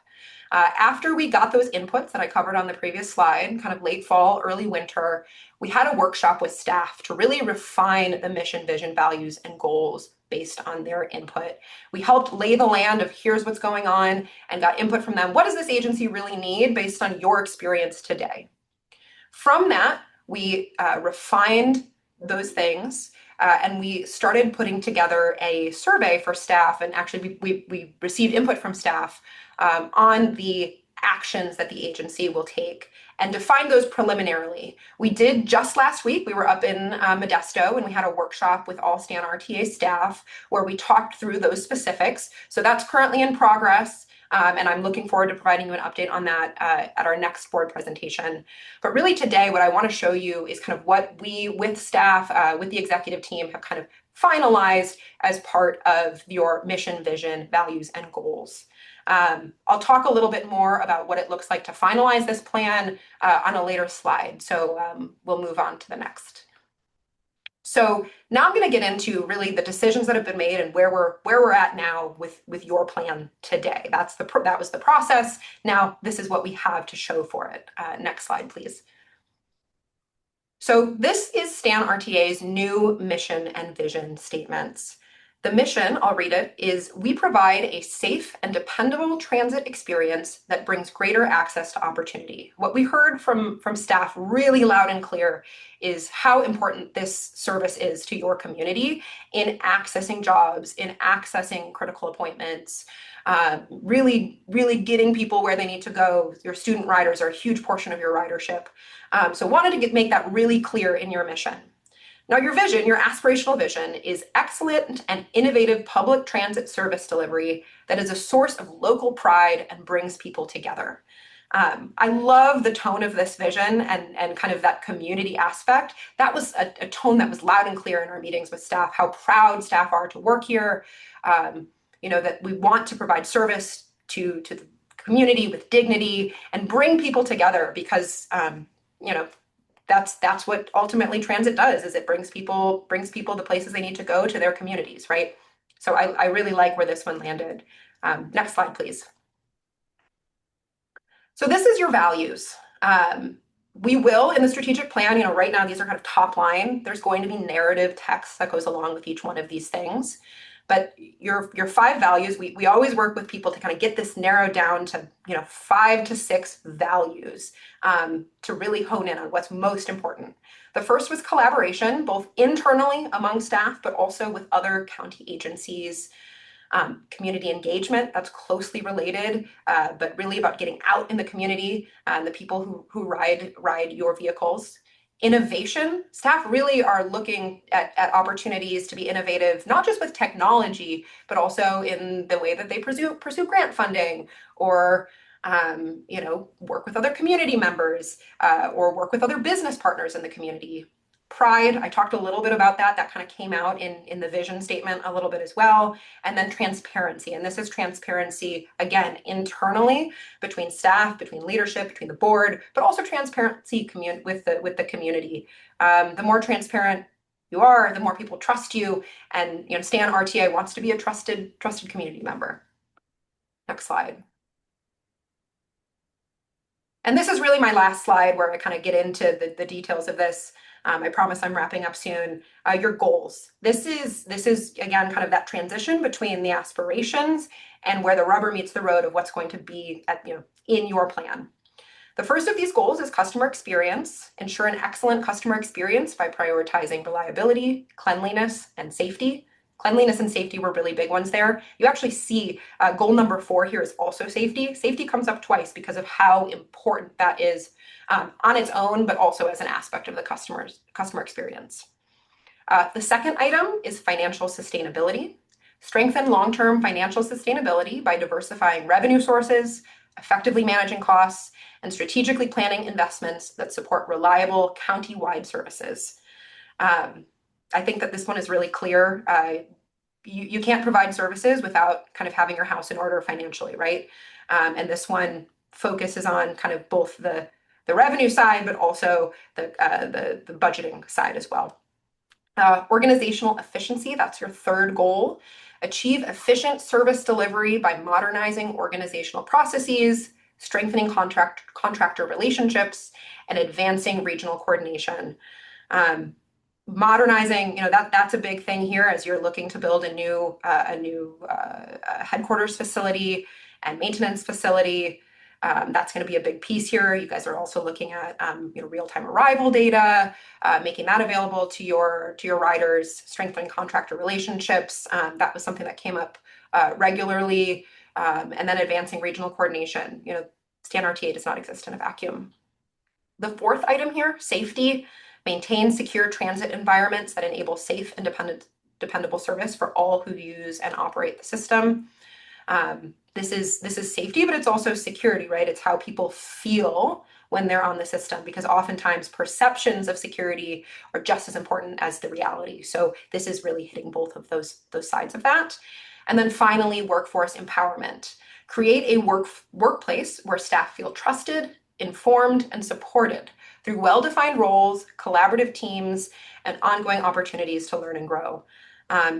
After we got those inputs that I covered on the previous slide, kind of late fall, early winter, we had a workshop with staff to really refine the mission, vision, values, and goals based on their input. We helped lay the land of here's what's going on and got input from them. What does this agency really need based on your experience today? From that, we refined those things and we started putting together a survey for staff. And actually, we received input from staff on the actions that the agency will take and define those preliminarily. We did just last week, we were up in Modesto and we had a workshop with all StanRTA staff where we talked through those specifics. So that's currently in progress. And I'm looking forward to providing you an update on that at our next board presentation. But really today, what I want to show you is kind of what we, with staff, with the executive team, have kind of finalized as part of your mission, vision, values, and goals. I'll talk a little bit more about what it looks like to finalize this plan on a later slide. So we'll move on to the next. So now I'm going to get into really the decisions that have been made and where we're at now with your plan today. That was the process. Now this is what we have to show for it. Next slide, please. So this is StanRTA's new mission and vision statements. The mission, I'll read it, is we provide a safe and dependable transit experience that brings greater access to opportunity. What we heard from staff really loud and clear is how important this service is to your community in accessing jobs, in accessing critical appointments, really getting people where they need to go. Your student riders are a huge portion of your ridership. So wanted to make that really clear in your mission. Now your vision, your aspirational vision, is excellent and innovative public transit service delivery that is a source of local pride and brings people together. I love the tone of this vision and kind of that community aspect. That was a tone that was loud and clear in our meetings with staff, how proud staff are to work here, that we want to provide service to the community with dignity and bring people together because, that's what ultimately transit does, is it brings people the places they need to go, to their communities, right? So I really like where this one landed. Next slide, please. So this is your values. We will, in the strategic plan, right now these are kind of top line. There's going to be narrative text that goes along with each one of these things. But your 5 values, we always work with people to kind of get this narrowed down to 5 to 6 values to really hone in on what's most important. The first was collaboration, both internally among staff, but also with other county agencies. Community engagement, that's closely related, but really about getting out in the community and the people who ride your vehicles. Innovation, staff really are looking at opportunities to be innovative, not just with technology, but also in the way that they pursue grant funding or work with other community members or work with other business partners in the community. Pride, I talked a little bit about that. That kind of came out in the vision statement a little bit as well. And then transparency. And this is transparency, again, internally between staff, between leadership, between the board, but also transparency with the community. The more transparent you are, the more people trust you. And StanRTA wants to be a trusted community member. Next slide. And this is really my last slide where I kind of get into the details of this. I promise I'm wrapping up soon. Your goals. This is again kind of that transition between the aspirations and where the rubber meets the road of what's going to be in your plan. The first of these goals is customer experience. Ensure an excellent customer experience by prioritizing reliability, cleanliness, and safety. Cleanliness and safety were really big ones there. You actually see goal number 4 here is also safety. Safety comes up twice because of how important that is on its own, but also as an aspect of the customer experience. The second item is financial sustainability. Strengthen long-term financial sustainability by diversifying revenue sources, effectively managing costs, and strategically planning investments that support reliable county-wide services. I think that this one is really clear. You can't provide services without kind of having your house in order financially, right? And this one focuses on kind of both the revenue side, but also the budgeting side as well. Organizational efficiency, that's your third goal. Achieve efficient service delivery by modernizing organizational processes, strengthening contractor relationships, and advancing regional coordination. Modernizing, that's a big thing here as you're looking to build a new headquarters facility and maintenance facility. That's going to be a big piece here. You guys are also looking at real-time arrival data, making that available to your riders, strengthening contractor relationships. That was something that came up regularly, and then advancing regional coordination. StanRTA does not exist in a vacuum. The fourth item here, safety. Maintain secure transit environments that enable safe and dependable service for all who use and operate the system. This is safety, but it's also security, right? It's how people feel when they're on the system, because oftentimes perceptions of security are just as important as the reality. So this is really hitting both of those sides of that. And then finally, workforce empowerment. Create a workplace where staff feel trusted, informed, and supported through well-defined roles, collaborative teams, and ongoing opportunities to learn and grow.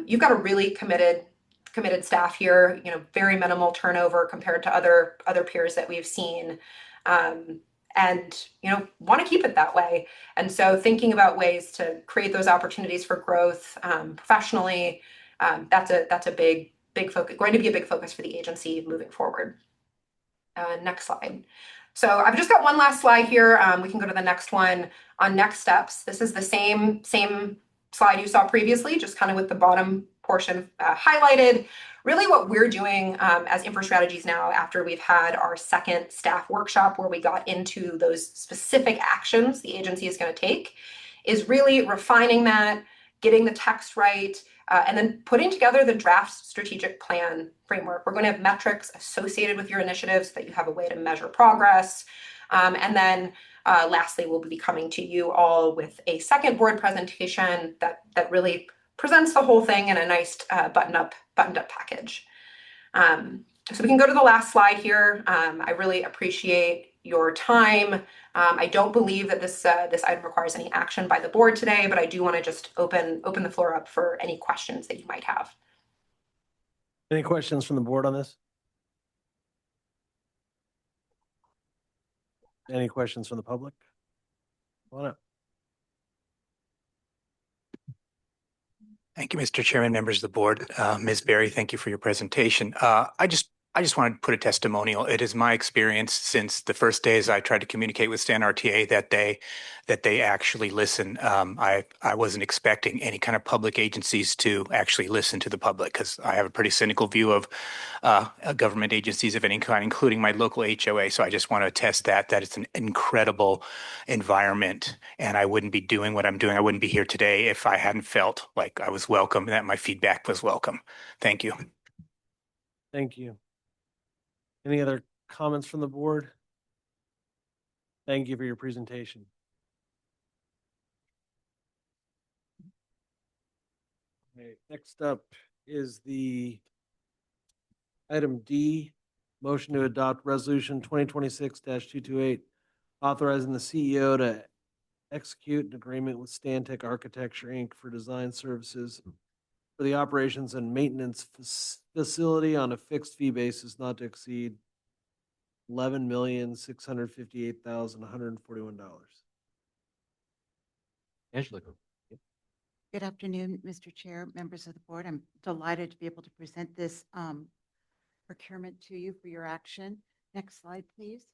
You've got a really committed staff here, very minimal turnover compared to other peers that we've seen. And want to keep it that way. And so thinking about ways to create those opportunities for growth professionally, that's a big focus, going to be a big focus for the agency moving forward. Next slide. So I've just got one last slide here. We can go to the next one on next steps. This is the same slide you saw previously, just kind of with the bottom portion highlighted. Really what we're doing as InfraStrategies now, after we've had our second staff workshop where we got into those specific actions the agency is going to take, is really refining that, getting the text right, and then putting together the draft strategic plan framework. We're going to have metrics associated with your initiatives so that you have a way to measure progress. And then lastly, we'll be coming to you all with a second board presentation that really presents the whole thing in a nice buttoned up package. So we can go to the last slide here. I really appreciate your time. I don't believe that this item requires any action by the board today, but I do want to just open the floor up for any questions that you might have. Any questions from the board on this? Any questions from the public? Come on up. Thank you, Mr. Chairman, members of the board. Ms. Berry, thank you for your presentation. I just want to put a testimonial. It is my experience since the first days I tried to communicate with StanRTA that they actually listen. I wasn't expecting any kind of public agencies to actually listen to the public because I have a pretty cynical view of government agencies of any kind, including my local HOA. So I just want to attest that it's an incredible environment, and I wouldn't be doing what I'm doing. I wouldn't be here today if I hadn't felt like I was welcome and that my feedback was welcome. Thank you. Thank you. Any other comments from the board? Thank you for your presentation. Okay, next up is the item D, motion to adopt resolution 2026-228, authorizing the CEO to execute an agreement with Stantec Architecture, Inc. for design services for the operations and maintenance facility on a fixed fee basis not to exceed $11,658,141. Angela. Good afternoon, Mr. Chair, members of the board. I'm delighted to be able to present this procurement to you for your action. Next slide, please.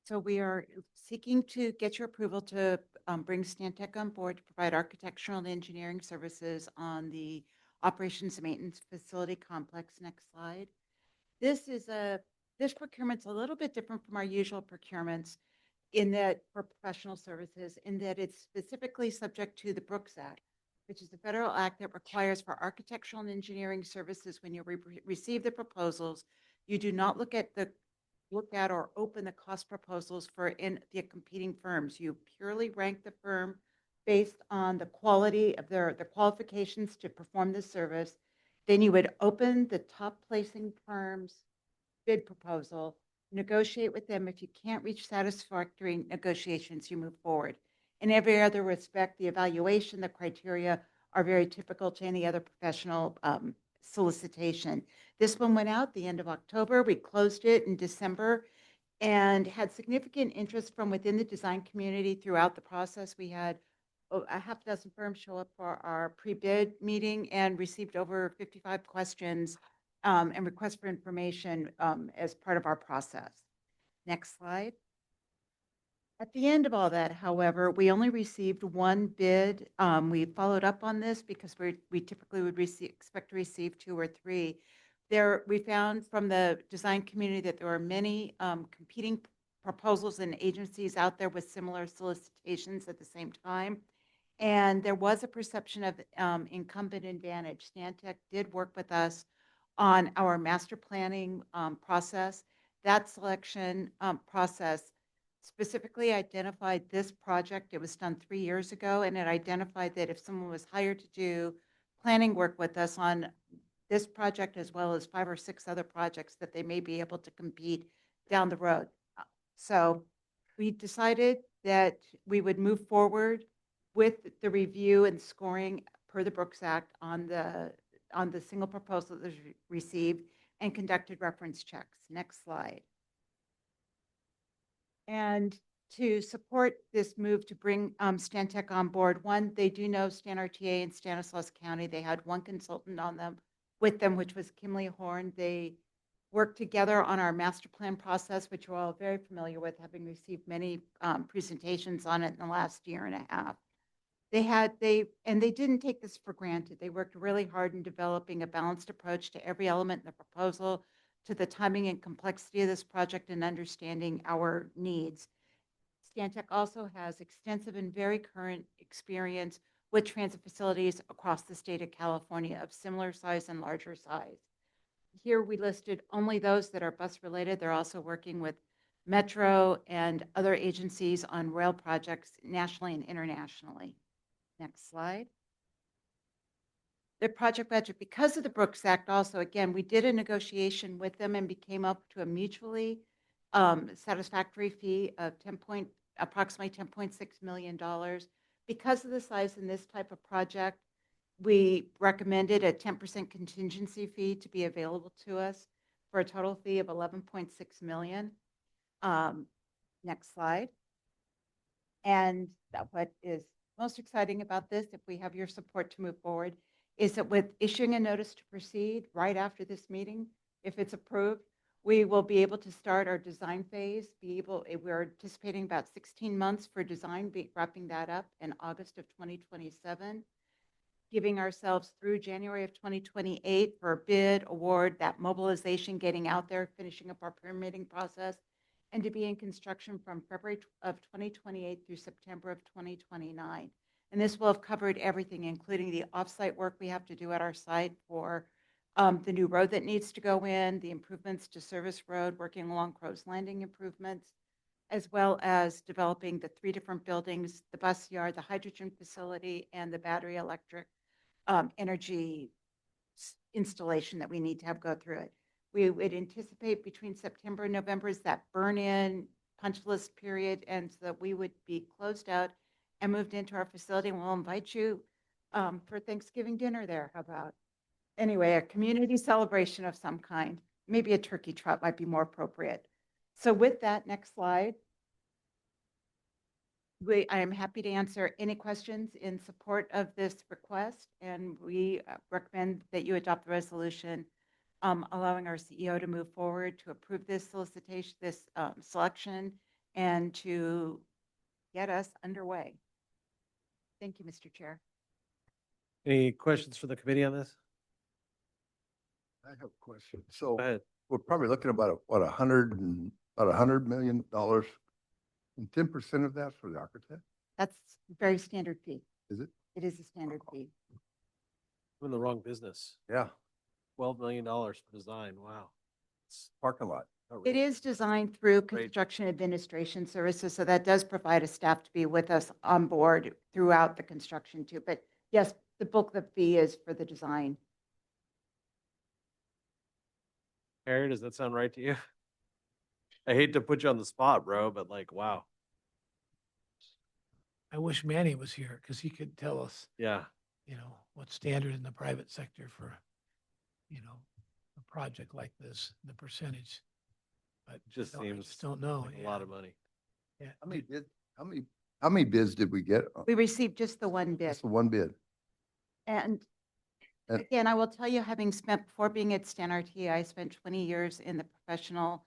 So we are seeking to get your approval to bring Stantec on board to provide architectural and engineering services on the operations and maintenance facility complex. Next slide. This procurement's a little bit different from our usual procurements in that for professional services, in that it's specifically subject to the Brooks Act, which is the federal act that requires for architectural and engineering services when you receive the proposals, you do not look at or open the cost proposals for the competing firms. You purely rank the firm based on the quality of their qualifications to perform the service. Then you would open the top placing firm's bid proposal, negotiate with them. If you can't reach satisfactory negotiations, you move forward. In every other respect, the evaluation, the criteria are very typical to any other professional solicitation. This one went out the end of October. We closed it in December and had significant interest from within the design community throughout the process. We had a half dozen firms show up for our pre-bid meeting and received over 55 questions and requests for information as part of our process. Next slide. At the end of all that, however, we only received one bid. We followed up on this because we typically would expect to receive 2 or 3. We found from the design community that there were many competing proposals and agencies out there with similar solicitations at the same time. And there was a perception of incumbent advantage. Stantec did work with us on our master planning process. That selection process specifically identified this project. It was done 3 years ago, and it identified that if someone was hired to do planning work with us on this project as well as 5 or 6 other projects that they may be able to compete down the road. So we decided that we would move forward with the review and scoring per the Brooks Act on the single proposal that was received and conducted reference checks. Next slide. And to support this move to bring Stantec on board, one, they do know StanRTA in Stanislaus County. They had one consultant on them with them, which was Kimley Horn. They worked together on our master plan process, which we're all very familiar with, having received many presentations on it in the last year and a half. They didn't take this for granted. They worked really hard in developing a balanced approach to every element in the proposal, to the timing and complexity of this project, and understanding our needs. Stantec also has extensive and very current experience with transit facilities across the state of California of similar size and larger size. Here we listed only those that are bus related. They're also working with Metro and other agencies on rail projects nationally and internationally. Next slide. The project budget, because of the Brooks Act also, again, we did a negotiation with them and came up to a mutually satisfactory fee of approximately $10.6 million. Because of the size in this type of project, we recommended a 10% contingency fee to be available to us for a total fee of $11.6 million. Next slide. And what is most exciting about this, if we have your support to move forward, is that with issuing a notice to proceed right after this meeting, if it's approved, we will be able to start our design phase. We're anticipating about 16 months for design, wrapping that up in August of 2027, giving ourselves through January of 2028 for a bid, award, that mobilization, getting out there, finishing up our permitting process, and to be in construction from February of 2028 through September of 2029. And this will have covered everything, including the offsite work we have to do at our site for the new road that needs to go in, the improvements to Service Road, working along Crow's Landing improvements, as well as developing the 3 different buildings, the bus yard, the hydrogen facility, and the battery electric energy installation that we need to have go through it. We would anticipate between September and November is that burn-in punch list period, and so that we would be closed out and moved into our facility, and we'll invite you for Thanksgiving dinner there. How about? Anyway, a community celebration of some kind. Maybe a turkey trot might be more appropriate. So with that, next slide. I am happy to answer any questions in support of this request, and we recommend that you adopt the resolution allowing our CEO to move forward to approve this solicitation, this selection, and to get us underway. Thank you, Mr. Chair. Any questions for the committee on this? I have a question. So Go ahead. we're probably looking about about $100 million. And 10% of that's for the architect? That's very standard fee. Is it? It is a standard fee. I'm in the wrong business. Yeah, $12 million for design. Wow. it's parking lot. It is designed through Construction Administration Services, so that does provide a staff to be with us on board throughout the construction too. But yes, the bulk of the fee is for the design. Harry, does that sound right to you? I hate to put you on the spot, bro, but like, wow. I wish Manny was here because he could tell us, Yeah. what's standard in the private sector for, a project like this, the percentage. But It just I seems just don't know. like a lot of money. Yeah. How many bids did we get? We received just the one bid. Just the one bid. And And- again, I will tell you, having spent, before being at StanRTA, I spent 20 years in the professional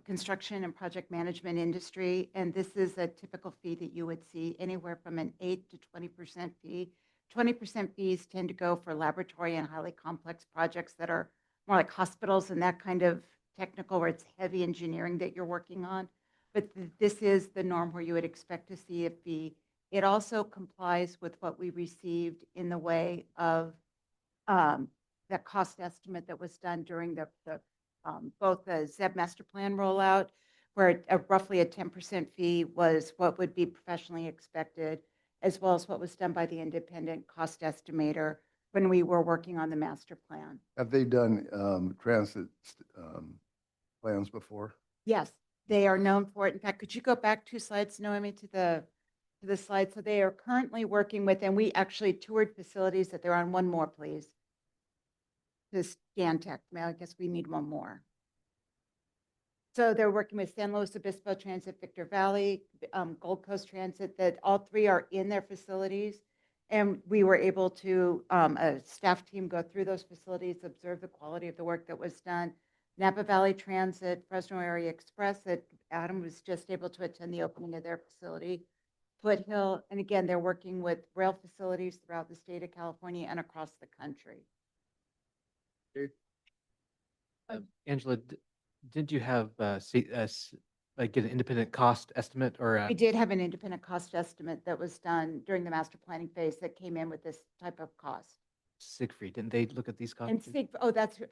construction and project management industry. And this is a typical fee that you would see anywhere from an 8 to 20% fee. 20% fees tend to go for laboratory and highly complex projects that are more like hospitals and that kind of technical, where it's heavy engineering that you're working on. But this is the norm where you would expect to see a fee. It also complies with what we received in the way of that cost estimate that was done during both the ZEB master plan rollout, where roughly a 10% fee was what would be professionally expected, as well as what was done by the independent cost estimator when we were working on the master plan. Have they done transit plans before? Yes, they are known for it. In fact, could you go back 2 slides, Noemi, to the slide? So they are currently working with, and we actually toured facilities that they're on. One more, please. This Stantec. Now, I guess we need one more. So they're working with San Luis Obispo Transit, Victor Valley, Gold Coast Transit, that all 3 are in their facilities. And we were able to, a staff team, go through those facilities, observe the quality of the work that was done. Napa Valley Transit, Fresno Area Express, that Adam was just able to attend the opening of their facility. Foothill, and again, they're working with rail facilities throughout the state of California and across the country. Angela, didn't you have, like get an independent cost estimate or? We did have an independent cost estimate that was done during the master planning phase that came in with this type of cost. Siegfried, didn't they look at these costs? And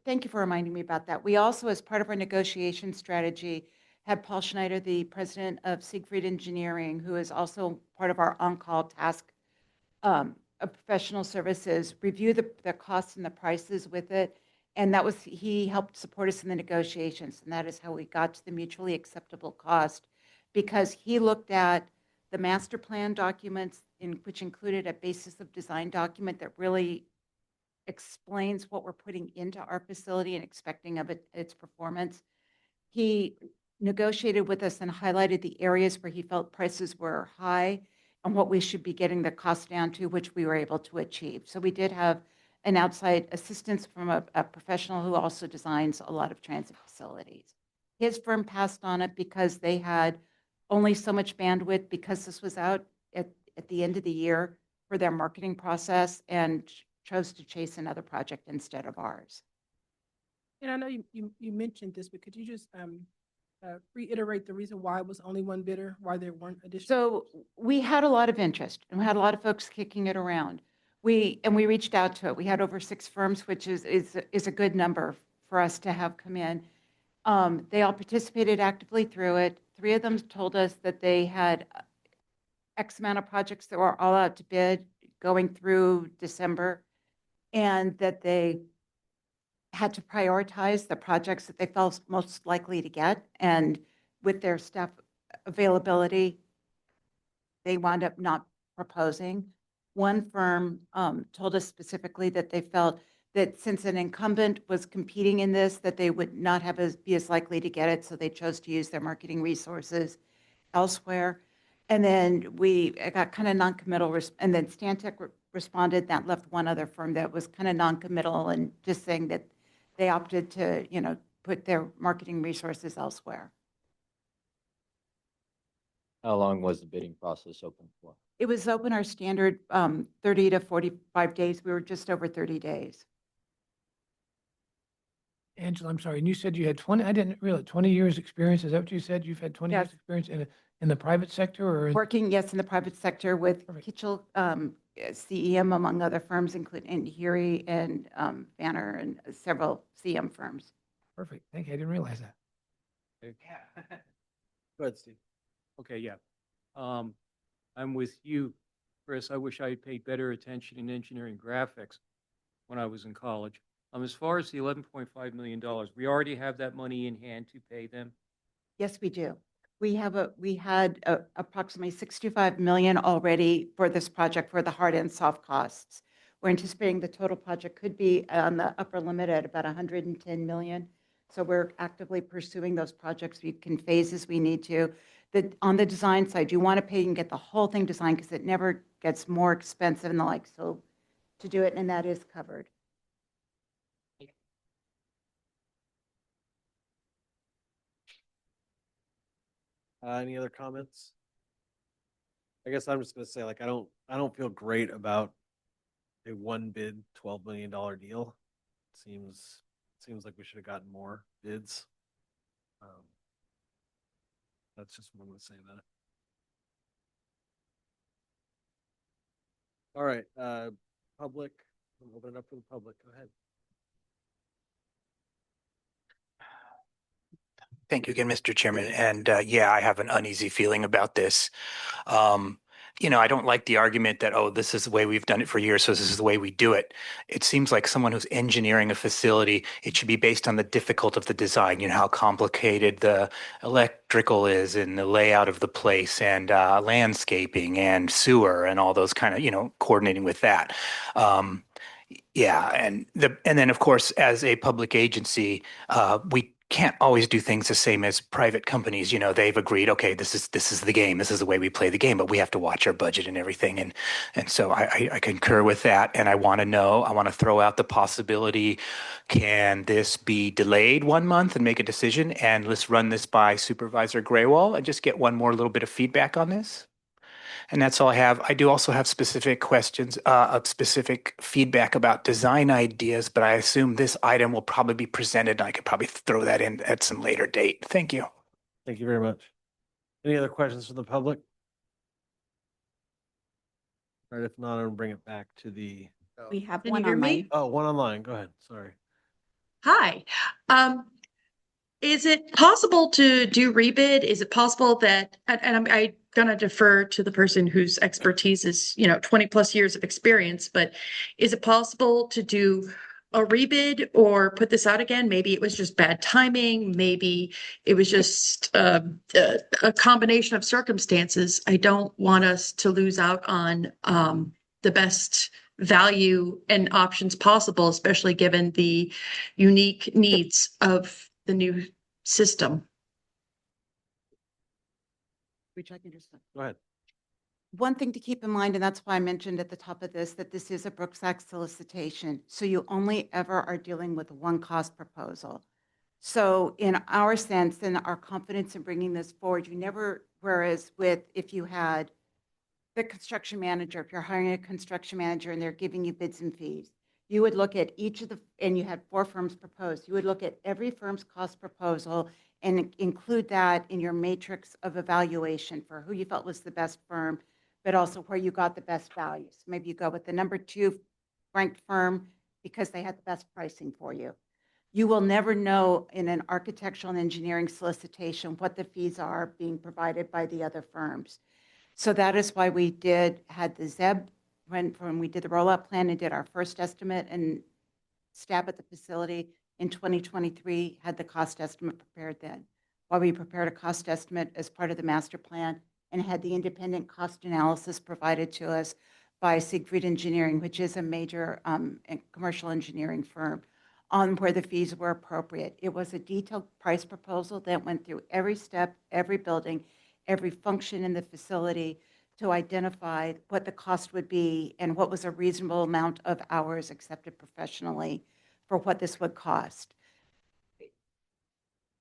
thank you for reminding me about that. We also, as part of our negotiation strategy, had Paul Schneider, the president of Siegfried Engineering, who is also part of our on-call task of professional services, review the costs and the prices with it. And he helped support us in the negotiations. And that is how we got to the mutually acceptable cost, because he looked at the master plan documents, which included a basis of design document that really explains what we're putting into our facility and expecting of its performance. He negotiated with us and highlighted the areas where he felt prices were high and what we should be getting the cost down to, which we were able to achieve. So we did have an outside assistance from a professional who also designs a lot of transit facilities. His firm passed on it because they had only so much bandwidth, because this was out at the end of the year for their marketing process, and chose to chase another project instead of ours. And I know you mentioned this, but could you just reiterate the reason why it was only one bidder, why there weren't additional? So we had a lot of interest, and we had a lot of folks kicking it around. We reached out to it. We had over 6 firms, which is a good number for us to have come in. They all participated actively through it. 3 of them told us that they had X amount of projects that were all out to bid going through December, and that they had to prioritize the projects that they felt most likely to get. And with their staff availability, they wound up not proposing. One firm told us specifically that they felt that since an incumbent was competing in this, that they would not be as likely to get it, so they chose to use their marketing resources elsewhere. And then we got kind of non-committal, and then Stantec responded. That left one other firm that was kind of non-committal and just saying that they opted to, put their marketing resources elsewhere. How long was the bidding process open for? It was open our standard 30 to 45 days. We were just over 30 days. Angela, I'm sorry, and you said you had 20, I didn't realize, 20 years experience. Is that what you said? You've had 20 years Yes. experience in the private sector or? Working, yes, in the private sector with Kitchell, CEM, among other firms, including Heary and Banner and several CM firms. Perfect. Thank you. I didn't realize that. Go ahead, Steve. Okay, yeah. I'm with you, Chris. I wish I had paid better attention in engineering graphics when I was in college. As far as the $11.5 million, we already have that money in hand to pay them. Yes, we do. We had approximately 65 million already for this project for the hard and soft costs. We're anticipating the total project could be on the upper limit at about 110 million. So we're actively pursuing those projects. We can phase as we need to. On the design side, you want to pay and get the whole thing designed, because it never gets more expensive and the like. So to do it, and that is covered. Any other comments? I guess I'm just gonna say, like, I don't feel great about a one bid $12 million deal. Seems like we should have gotten more bids. That's just what I'm gonna say about it. All right, public, we'll open it up for the public. Go ahead. Thank you again, Mr. Chairman. And yeah, I have an uneasy feeling about this. I don't like the argument that, oh, this is the way we've done it for years, so this is the way we do it. It seems like someone who's engineering a facility, it should be based on the difficulty of the design, how complicated the electrical is and the layout of the place and landscaping and sewer and all those kind of, coordinating with that. Um, yeah, and then of course, as a public agency, we can't always do things the same as private companies. They've agreed, okay, this is the game, this is the way we play the game, but we have to watch our budget and everything. And so I concur with that, and I want to throw out the possibility: can this be delayed 1 month and make a decision, and let's run this by Supervisor Graywall and just get one more little bit of feedback on this? And that's all I have. I do also have specific questions, specific feedback about design ideas, but I assume this item will probably be presented, and I could probably throw that in at some later date. Thank you. Thank you very much. Any other questions from the public? All right, if not, I'll bring it back to the. We have Can one you hear me? online. Oh, one online. Go ahead. Sorry. Hi. Is it possible to do rebid? Is it possible that, and I'm gonna defer to the person whose expertise is, 20 plus years of experience, but is it possible to do a rebid or put this out again? Maybe it was just bad timing. Maybe it was just a combination of circumstances. I don't want us to lose out on the best value and options possible, especially given the unique needs of the new system. Which I can just. Go ahead. One thing to keep in mind, and that's why I mentioned at the top of this, that this is a Brooks Act solicitation. So you only ever are dealing with one cost proposal. So in our sense and our confidence in bringing this forward, you never, whereas if you had the construction manager, if you're hiring a construction manager and they're giving you bids and fees, you would look at and you had 4 firms proposed, you would look at every firm's cost proposal and include that in your matrix of evaluation for who you felt was the best firm, but also where you got the best value. So maybe you go with the number 2 ranked firm because they had the best pricing for you. You will never know in an architectural and engineering solicitation what the fees are being provided by the other firms. So that is why we had the ZEB when we did the rollout plan and did our first estimate and stab at the facility in 2023, had the cost estimate prepared then. While we prepared a cost estimate as part of the master plan and had the independent cost analysis provided to us by Siegfried Engineering, which is a major commercial engineering firm, on where the fees were appropriate. It was a detailed price proposal that went through every step, every building, every function in the facility to identify what the cost would be and what was a reasonable amount of hours accepted professionally for what this would cost.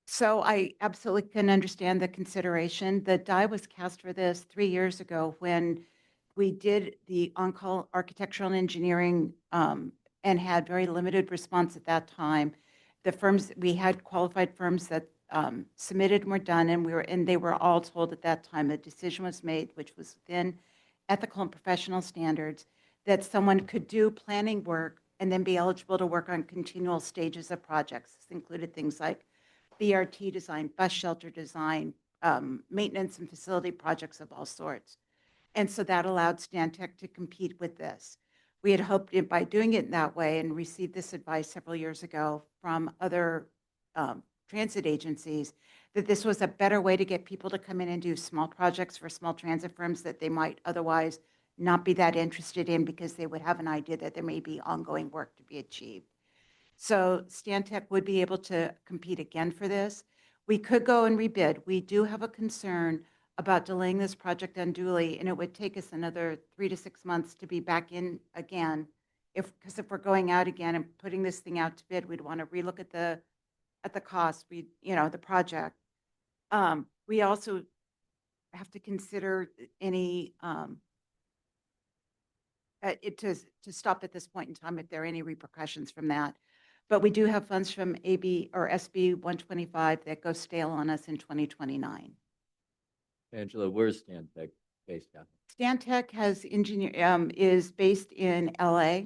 So I absolutely can understand the consideration. The die was cast for this 3 years ago when we did the on-call architectural and engineering and had very limited response at that time. The firms, we had qualified firms that submitted and were done, and they were all told at that time a decision was made, which was within ethical and professional standards, that someone could do planning work and then be eligible to work on continual stages of projects. This included things like BRT design, bus shelter design, maintenance and facility projects of all sorts. And so that allowed StanTech to compete with this. We had hoped by doing it in that way and received this advice several years ago from other transit agencies, that this was a better way to get people to come in and do small projects for small transit firms that they might otherwise not be that interested in because they would have an idea that there may be ongoing work to be achieved. So StanTech would be able to compete again for this. We could go and rebid. We do have a concern about delaying this project unduly, and it would take us another 3 to 6 months to be back in again. Because if we're going out again and putting this thing out to bid, we'd want to relook at the cost, the project. We also have to consider any to stop at this point in time if there are any repercussions from that. But we do have funds from AB or SB 125 that go stale on us in 2029. Angela, where's StanTech based out? StanTech has is based in LA.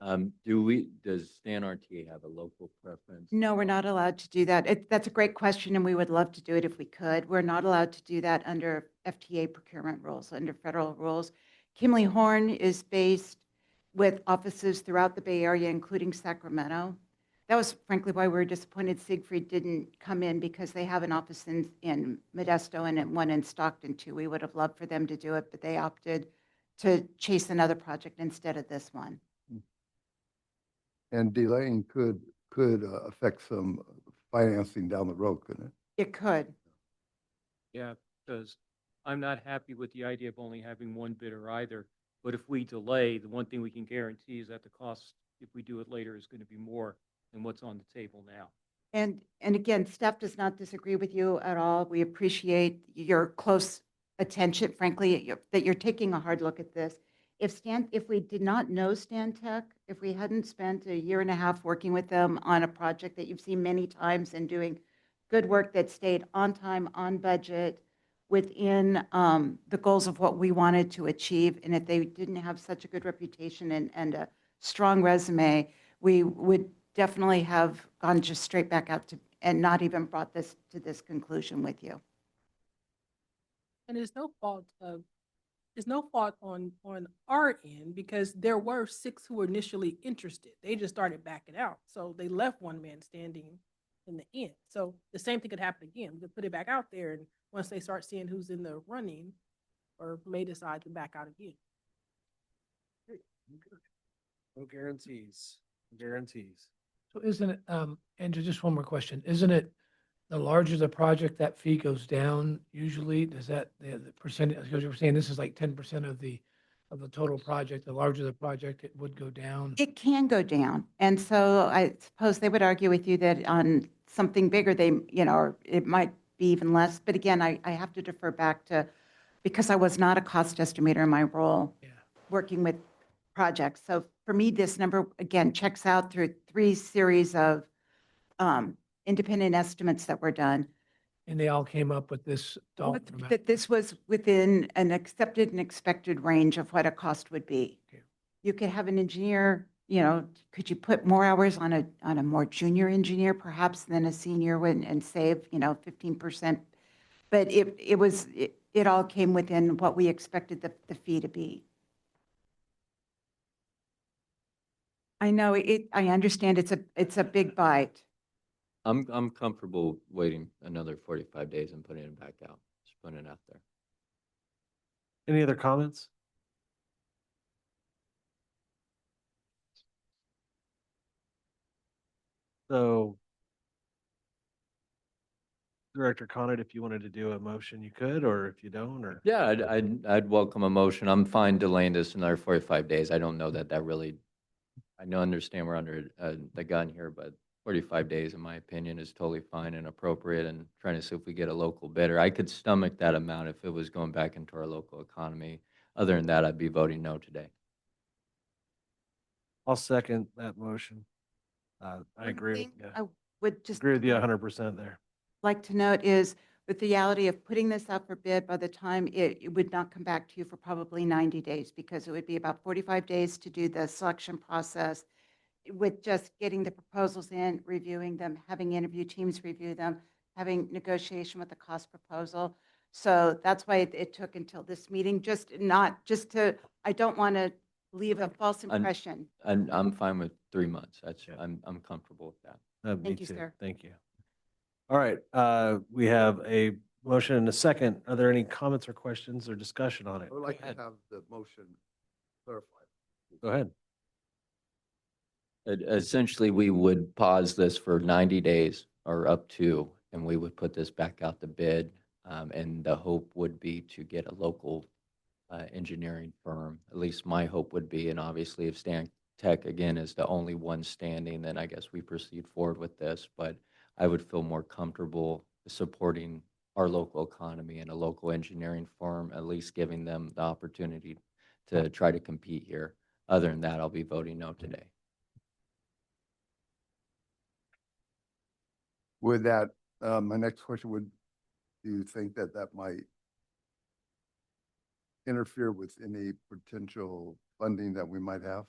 Does StanRTA have a local preference? No, we're not allowed to do that. That's a great question, and we would love to do it if we could. We're not allowed to do that under FTA procurement rules, under federal rules. Kimley Horn is based with offices throughout the Bay Area, including Sacramento. That was frankly why we were disappointed Siegfried didn't come in, because they have an office in Modesto and one in Stockton too. We would have loved for them to do it, but they opted to chase another project instead of this one. And delaying could affect some financing down the road, couldn't it? It could. Yeah, because I'm not happy with the idea of only having one bidder either. But if we delay, the one thing we can guarantee is that the cost, if we do it later, is going to be more than what's on the table now. And again, staff does not disagree with you at all. We appreciate your close attention, frankly, that you're taking a hard look at this. If we did not know StanTech, if we hadn't spent a year and a half working with them on a project that you've seen many times and doing good work that stayed on time, on budget, within the goals of what we wanted to achieve, and if they didn't have such a good reputation and a strong resume, we would definitely have gone just straight back out to, and not even brought this to this conclusion with you. And there's no fault on our end, because there were 6 who were initially interested. They just started backing out. So they left one man standing in the end. So the same thing could happen again. We could put it back out there, and once they start seeing who's in the running, or may decide to back out again. No guarantees. Guarantees. So isn't it, Andrew, just one more question. Isn't it the larger the project, that fee goes down usually? Does that, the percentage, because you were saying this is like 10% of the total project, the larger the project, it would go down? It can go down. And so I suppose they would argue with you that on something bigger, or it might be even less. But again, I have to defer back to, because I was not a cost estimator in my role working with projects. So for me, this number, again, checks out through 3 series of independent estimates that were done. And they all came up with this dollar amount? That this was within an accepted and expected range of what a cost would be. Okay. You could have an engineer, could you put more hours on a more junior engineer perhaps than a senior and save, 15%? But it all came within what we expected the fee to be. I know I understand it's a big bite. I'm comfortable waiting another 45 days and putting it back out, just putting it out there. Any other comments? So Director Conant, if you wanted to do a motion, you could, or if you don't, or? Yeah, I'd welcome a motion. I'm fine delaying this another 45 days. I don't know that really, understand we're under the gun here, but 45 days, in my opinion, is totally fine and appropriate, and trying to see if we get a local bidder. I could stomach that amount if it was going back into our local economy. Other than that, I'd be voting no today. I'll second that motion. I agree. Thing Yeah. I would just Agree with you 100% there. like to note is with the reality of putting this out for bid, by the time it would not come back to you for probably 90 days, because it would be about 45 days to do the selection process, with just getting the proposals in, reviewing them, having interview teams review them, having negotiation with the cost proposal. So that's why it took until this meeting, I don't want to leave a false impression. And I'm fine with 3 months. I'm comfortable with that. Me Thank you, too. sir. Thank you. All right, we have a motion and a second. Are there any comments or questions or discussion on it? I would like to have the motion clarified. Go ahead. Essentially, we would pause this for 90 days or up to, and we would put this back out to bid. And the hope would be to get a local engineering firm. At least my hope would be, and obviously if StanTech, again, is the only one standing, then I guess we proceed forward with this. But I would feel more comfortable supporting our local economy and a local engineering firm, at least giving them the opportunity to try to compete here. Other than that, I'll be voting no today. With that, my next question would, do you think that might interfere with any potential funding that we might have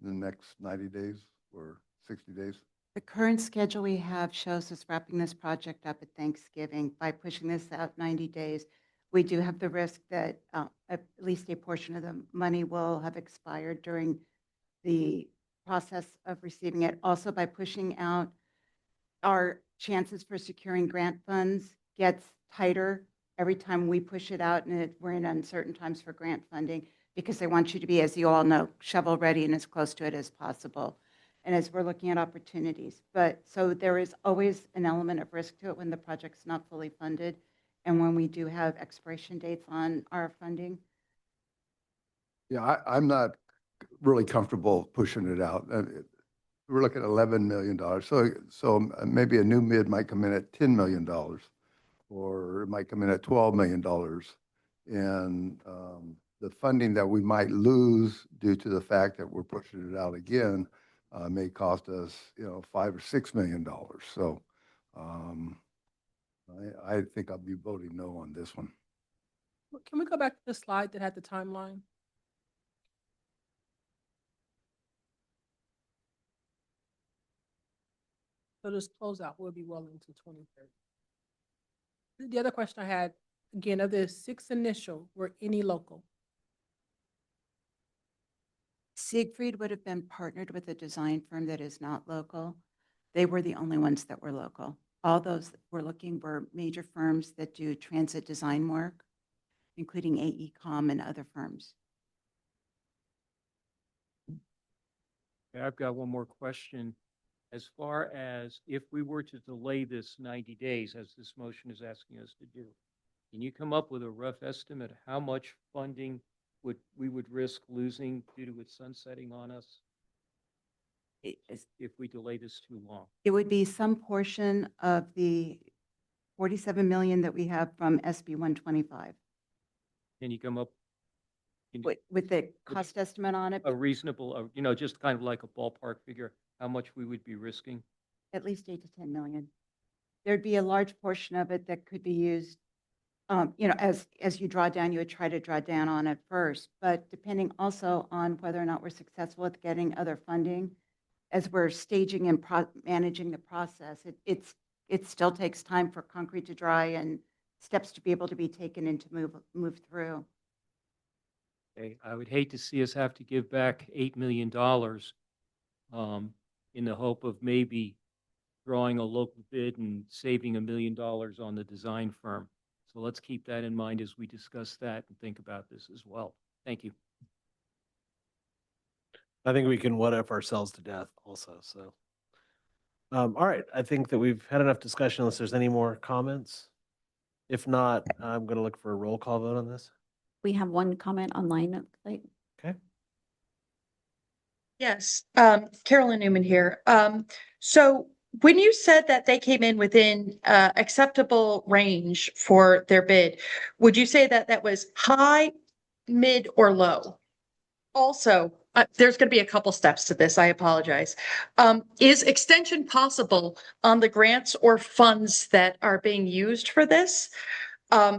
in the next 90 days or 60 days? The current schedule we have shows us wrapping this project up at Thanksgiving. By pushing this out 90 days, we do have the risk that at least a portion of the money will have expired during the process of receiving it. Also, by pushing out, our chances for securing grant funds gets tighter every time we push it out, and we're in uncertain times for grant funding because they want you to be, as you all know, shovel ready and as close to it as possible. And as we're looking at opportunities. But so there is always an element of risk to it when the project's not fully funded and when we do have expiration dates on our funding. Yeah, I'm not really comfortable pushing it out. We're looking at $11 million. So maybe a new bid might come in at $10 million, or it might come in at $12 million. And the funding that we might lose due to the fact that we're pushing it out again may cost us, $5 or $6 million. So I think I'll be voting no on this one. Can we go back to the slide that had the timeline? So this closeout will be well into 2030. The other question I had, again, of the 6 initial, were any local? Siegfried would have been partnered with a design firm that is not local. They were the only ones that were local. All those that were looking were major firms that do transit design work, including AECom and other firms. Okay, I've got one more question. As far as if we were to delay this 90 days, as this motion is asking us to do, can you come up with a rough estimate of how much funding we would risk losing due to its sunsetting on us if we delay this too long? It would be some portion of the 47 million that we have from SB 125. Can you come up With the cost estimate on it, a reasonable, just kind of like a ballpark figure, how much we would be risking? at least 8 to 10 million. There'd be a large portion of it that could be used, as you draw down, you would try to draw down on it first, but depending also on whether or not we're successful with getting other funding, as we're staging and managing the process, it still takes time for concrete to dry and steps to be able to be taken and to move through. Okay, I would hate to see us have to give back $8 million in the hope of maybe drawing a local bid and saving $1 million on the design firm. So let's keep that in mind as we discuss that and think about this as well. Thank you. I think we can what if ourselves to death also, so. All right, I think that we've had enough discussion unless there's any more comments. If not, I'm going to look for a roll call vote on this. We have one comment online, it looks like. Okay. Yes, Carolyn Newman here. So when you said that they came in within acceptable range for their bid, would you say that that was high, mid, or low? Also, there's going to be a couple steps to this. I apologize. Is extension possible on the grants or funds that are being used for this?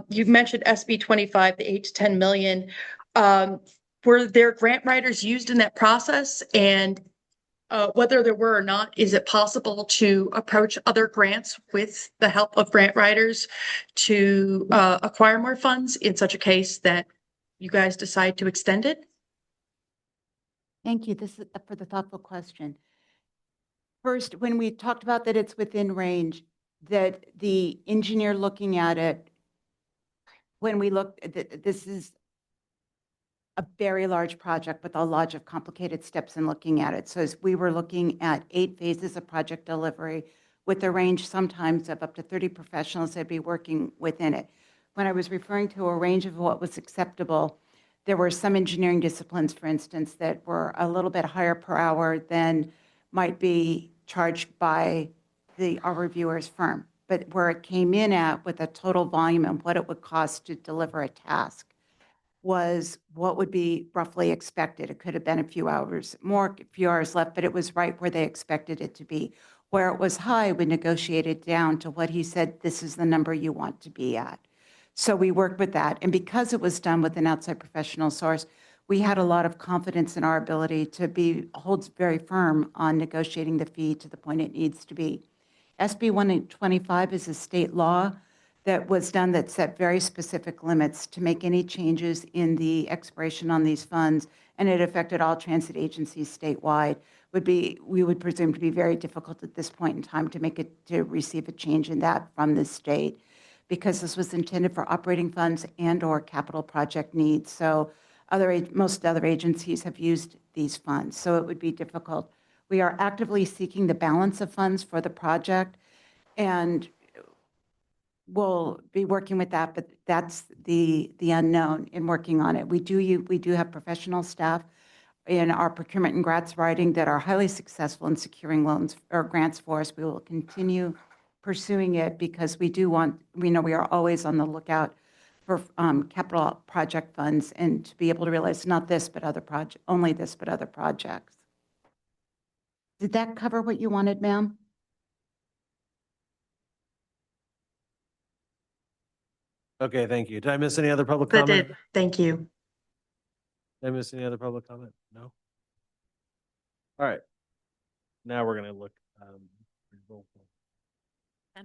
You've mentioned SB 25, the 8 to 10 million. Were there grant writers used in that process? And whether there were or not, is it possible to approach other grants with the help of grant writers to acquire more funds in such a case that you guys decide to extend it? Thank you. This is for the thoughtful question. First, when we talked about that it's within range, that the engineer looking at it, when we looked, this is a very large project with a lot of complicated steps in looking at it. So as we were looking at 8 phases of project delivery with a range sometimes of up to 30 professionals that'd be working within it. When I was referring to a range of what was acceptable, there were some engineering disciplines, for instance, that were a little bit higher per hour than might be charged by our reviewer's firm. But where it came in at with a total volume and what it would cost to deliver a task was what would be roughly expected. It could have been a few hours more, a few hours left, but it was right where they expected it to be. Where it was high, we negotiated down to what he said, this is the number you want to be at. So we worked with that. And because it was done with an outside professional source, we had a lot of confidence in our ability to holds very firm on negotiating the fee to the point it needs to be. SB 125 is a state law that was done that set very specific limits to make any changes in the expiration on these funds, and it affected all transit agencies statewide. We would presume to be very difficult at this point in time to receive a change in that from the state, because this was intended for operating funds and/or capital project needs. So most other agencies have used these funds, so it would be difficult. We are actively seeking the balance of funds for the project, and we'll be working with that, but that's the unknown in working on it. We do have professional staff in our procurement and grants writing that are highly successful in securing loans or grants for us. We will continue pursuing it because we know we are always on the lookout for capital project funds and to be able to realize not this, but other only this, but other projects. Did that cover what you wanted, ma'am? Okay, thank you. Did I miss any other public That comment? did. Thank you. Did I miss any other public comment? No? All right. Now we're going to look. Roll call.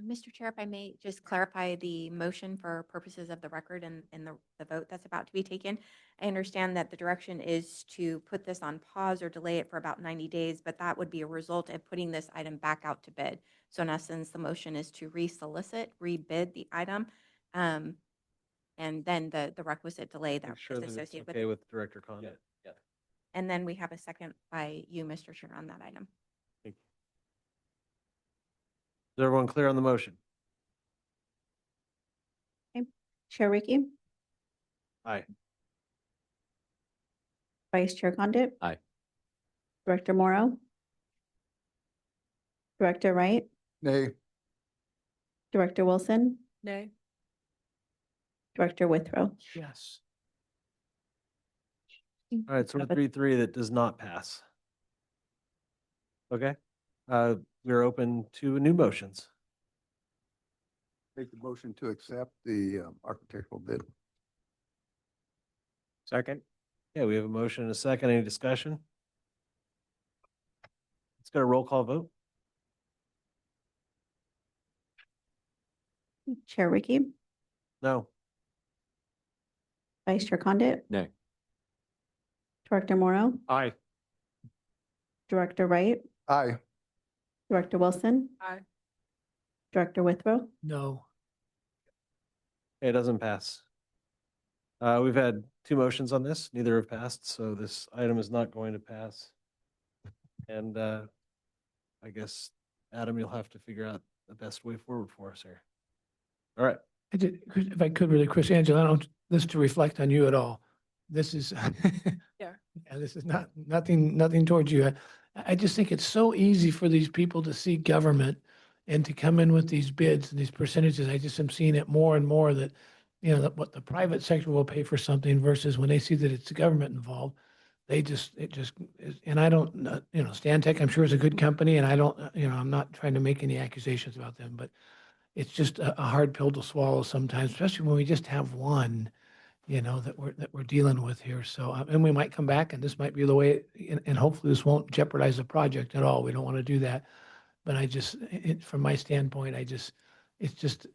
Mr. Chair, if I may just clarify the motion for purposes of the record and the vote that's about to be taken. I understand that the direction is to put this on pause or delay it for about 90 days, but that would be a result of putting this item back out to bid. So in essence, the motion is to rebid the item, and then the requisite delay that Make sure is that it's associated with okay it. with Director Condit. Yeah. And then we have a second by you, Mr. Chair, on that item. Thank you. Is everyone clear on the motion? Okay. Chair Ricky, Aye. Vice Chair Condit, Aye. Director Morrow, Director Wright, Nay. Director Wilson, Nay. Director Withrow. Yes. All right, so we're 3-3 that does not pass. Okay, we're open to new motions. Make the motion to accept the architectural bid. Second? Yeah, we have a motion and a second. Any discussion? Let's go to roll call vote. Chair Ricky, No. Vice Chair Condit, Nay. Director Morrow, Aye. Director Wright, Aye. Director Wilson, Aye. Director Withrow. No. It doesn't pass. We've had two motions on this. Neither have passed, so this item is not going to pass. And I guess, Adam, you'll have to figure out the best way forward for us here. All right. If I could really, Chris, Angela, I don't, this to reflect on you at all. This is, Yeah. this is nothing towards you. I just think it's so easy for these people to see government and to come in with these bids and these percentages. I just am seeing it more and more that, that what the private sector will pay for something versus when they see that it's the government involved, and I don't, StanTech, I'm sure is a good company, and I don't, I'm not trying to make any accusations about them, but it's just a hard pill to swallow sometimes, especially when we just have one, that we're dealing with here. So, and we might come back and this might be the way, and hopefully this won't jeopardize the project at all. We don't want to do that. But from my standpoint, it's just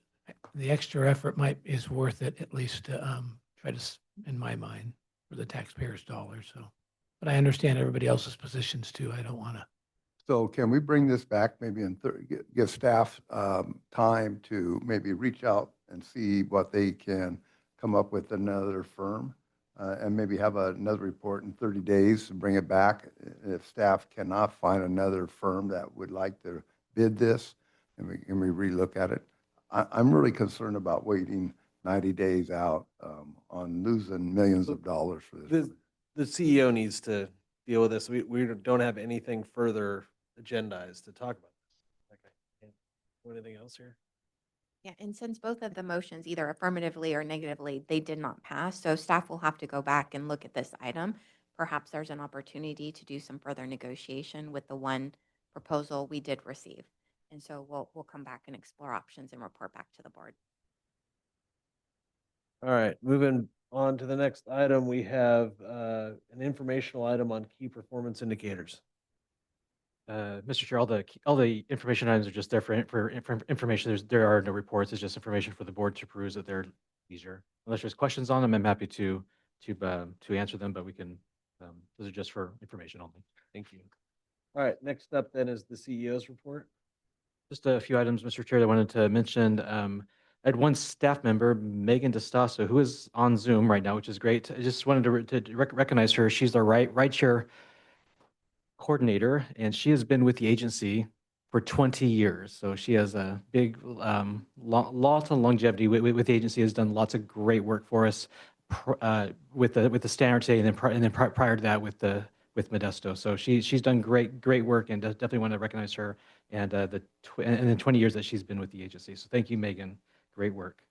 the extra effort is worth it, at least to try to, in my mind, for the taxpayers' dollars. So, but I understand everybody else's positions too. I don't want to. So can we bring this back maybe give staff time to maybe reach out and see what they can come up with another firm and maybe have another report in 30 days to bring it back. If staff cannot find another firm that would like to bid this, and we relook at it. I'm really concerned about waiting 90 days out on losing millions of dollars for this. The CEO needs to deal with this. We don't have anything further agendized to talk about. Okay. Can't do anything else here? Yeah, and since both of the motions, either affirmatively or negatively, they did not pass, so staff will have to go back and look at this item. Perhaps there's an opportunity to do some further negotiation with the one proposal we did receive. And so we'll come back and explore options and report back to the board. All right, moving On to the next item, we have an informational item on key performance indicators. Mr. Chair, all the information items are just there for information. There are no reports. It's just information for the board to peruse at their leisure. Unless there's questions on them, I'm happy to answer them, but we can, those are just for information only. Thank you. All right, next up then is the CEO's report. Just a few items, Mr. Chair, that I wanted to mention. I had one staff member, Megan DeStasso, who is on Zoom right now, which is great. I just wanted to recognize her. She's our right chair coordinator, and she has been with the agency for 20 years. So she has a big lot of longevity with the agency, has done lots of great work for us with the StanRTA, and then prior to that with Modesto. So she's done great work, and definitely want to recognize her and and the 20 years that she's been with the agency. So thank you, Megan. Great work.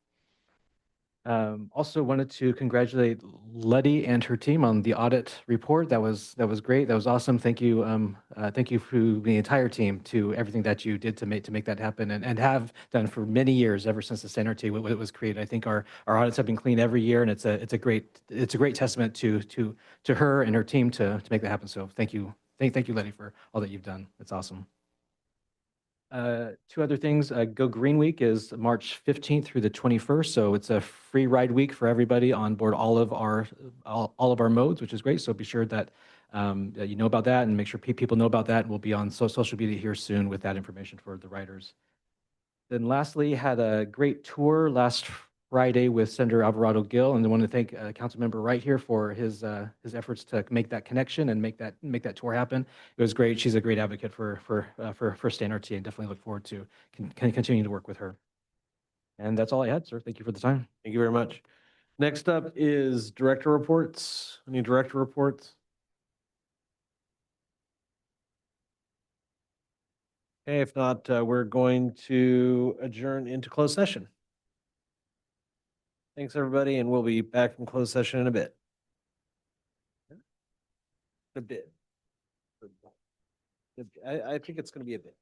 Also wanted to congratulate Letty and her team on the audit report. That was great. That was awesome. Thank you. Thank you for the entire team to everything that you did to make that happen and have done for many years, ever since the StanRTA was created. I think our audits have been clean every year, and it's a great testament to her and her team to make that happen. So thank you. Thank you, Letty, for all that you've done. It's awesome. Two other things. Go Green Week is March 15th through the 21st. So it's a free ride week for everybody on board all of our modes, which is great. So be sure that you know about that, and make sure people know about that. And we'll be on social media here soon with that information for the riders. Then lastly, had a great tour last Friday with Senator Alvarado Gil, and I want to thank Councilmember Wright here for his efforts to make that connection and make that tour happen. It was great. She's a great advocate for StanRTA, and definitely look forward to continuing to work with her. And that's all I had, sir. Thank you for the time. Thank you very much. Next up is director reports. Any director reports? Okay, if not, we're going to adjourn into closed session. Thanks, everybody, and we'll be back from closed session in a bit. A bit. I think it's going to be a bit.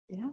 Yeah.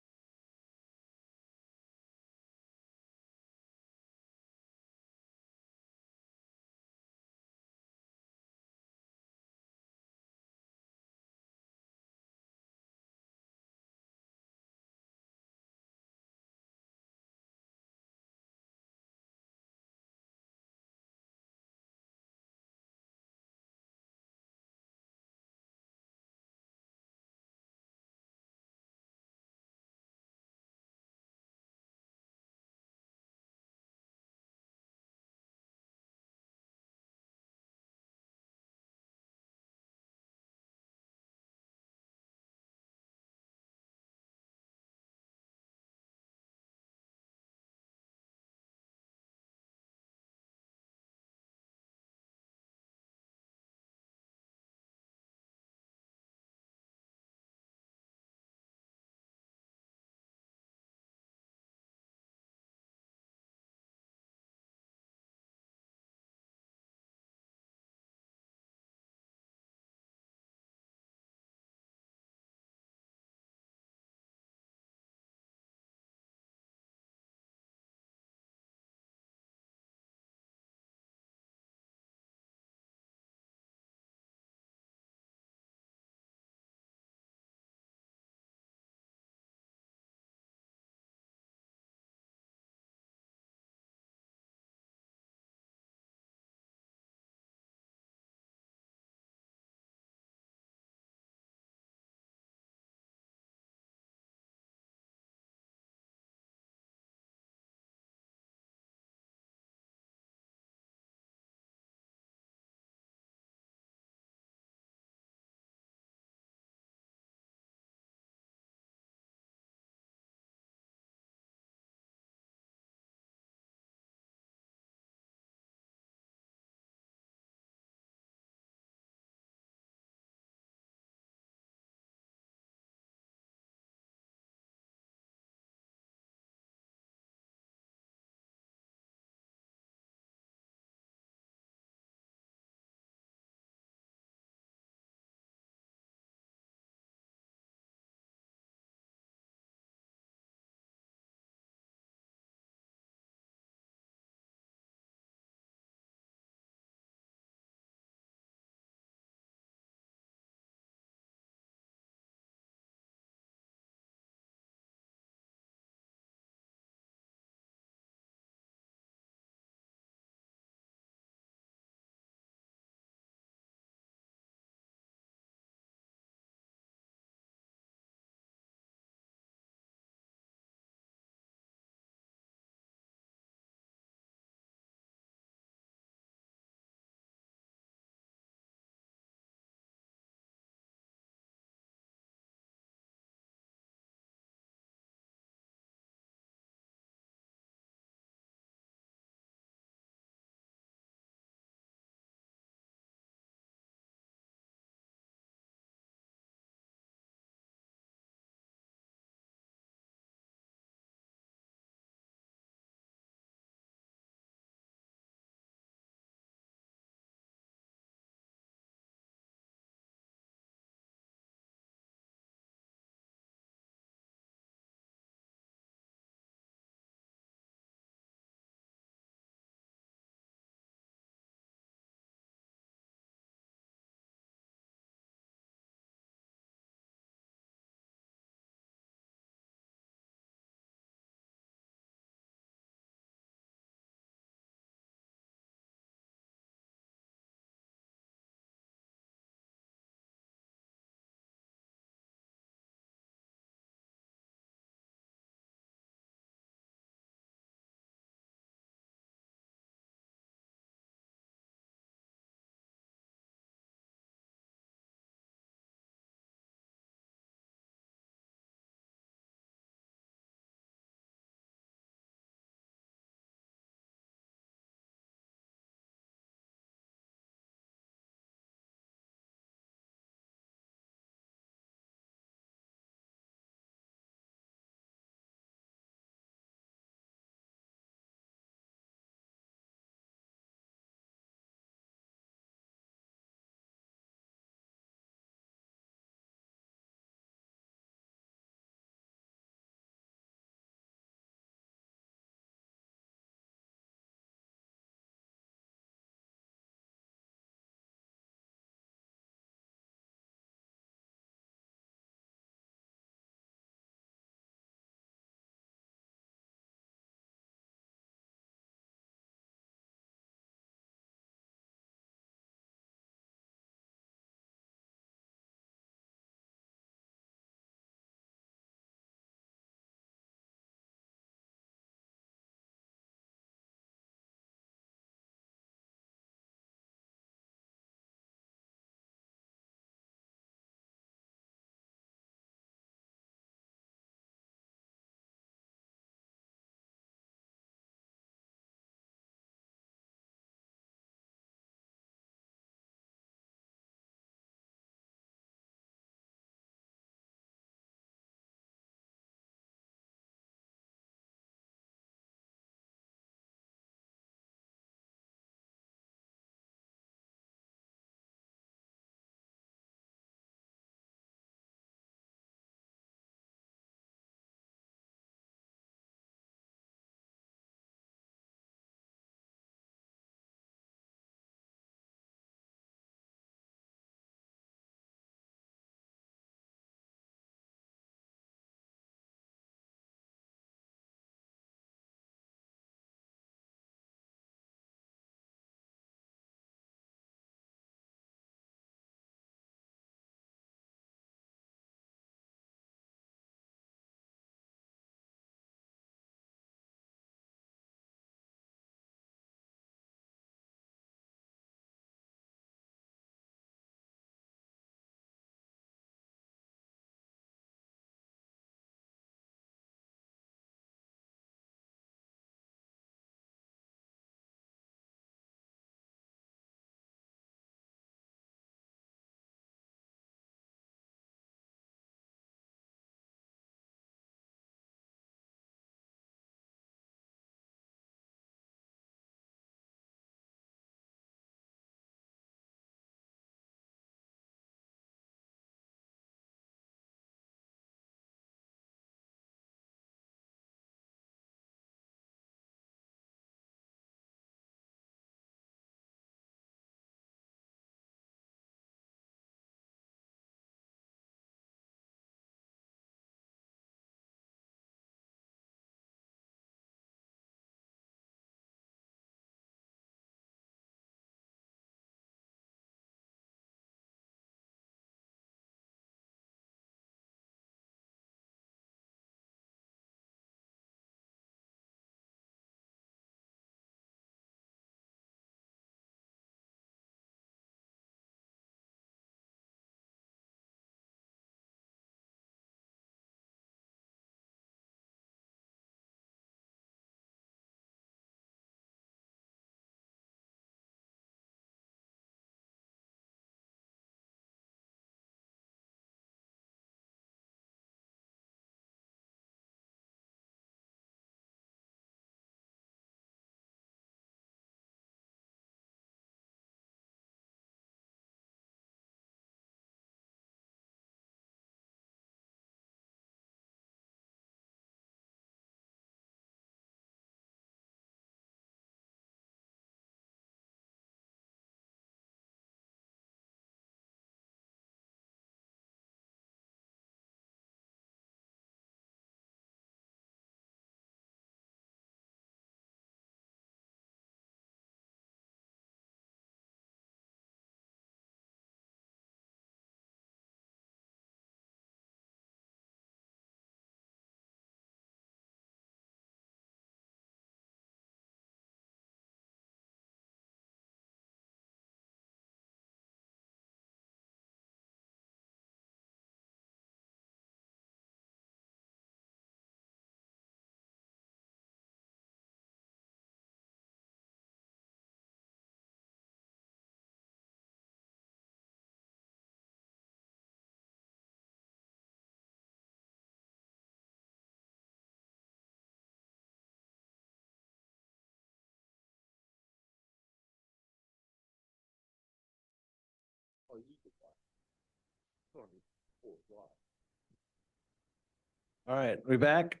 All right, we back?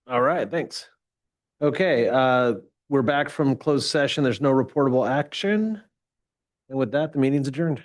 All right, thanks. Okay, we're back from closed session. There's no reportable action. And with that, the meeting's adjourned.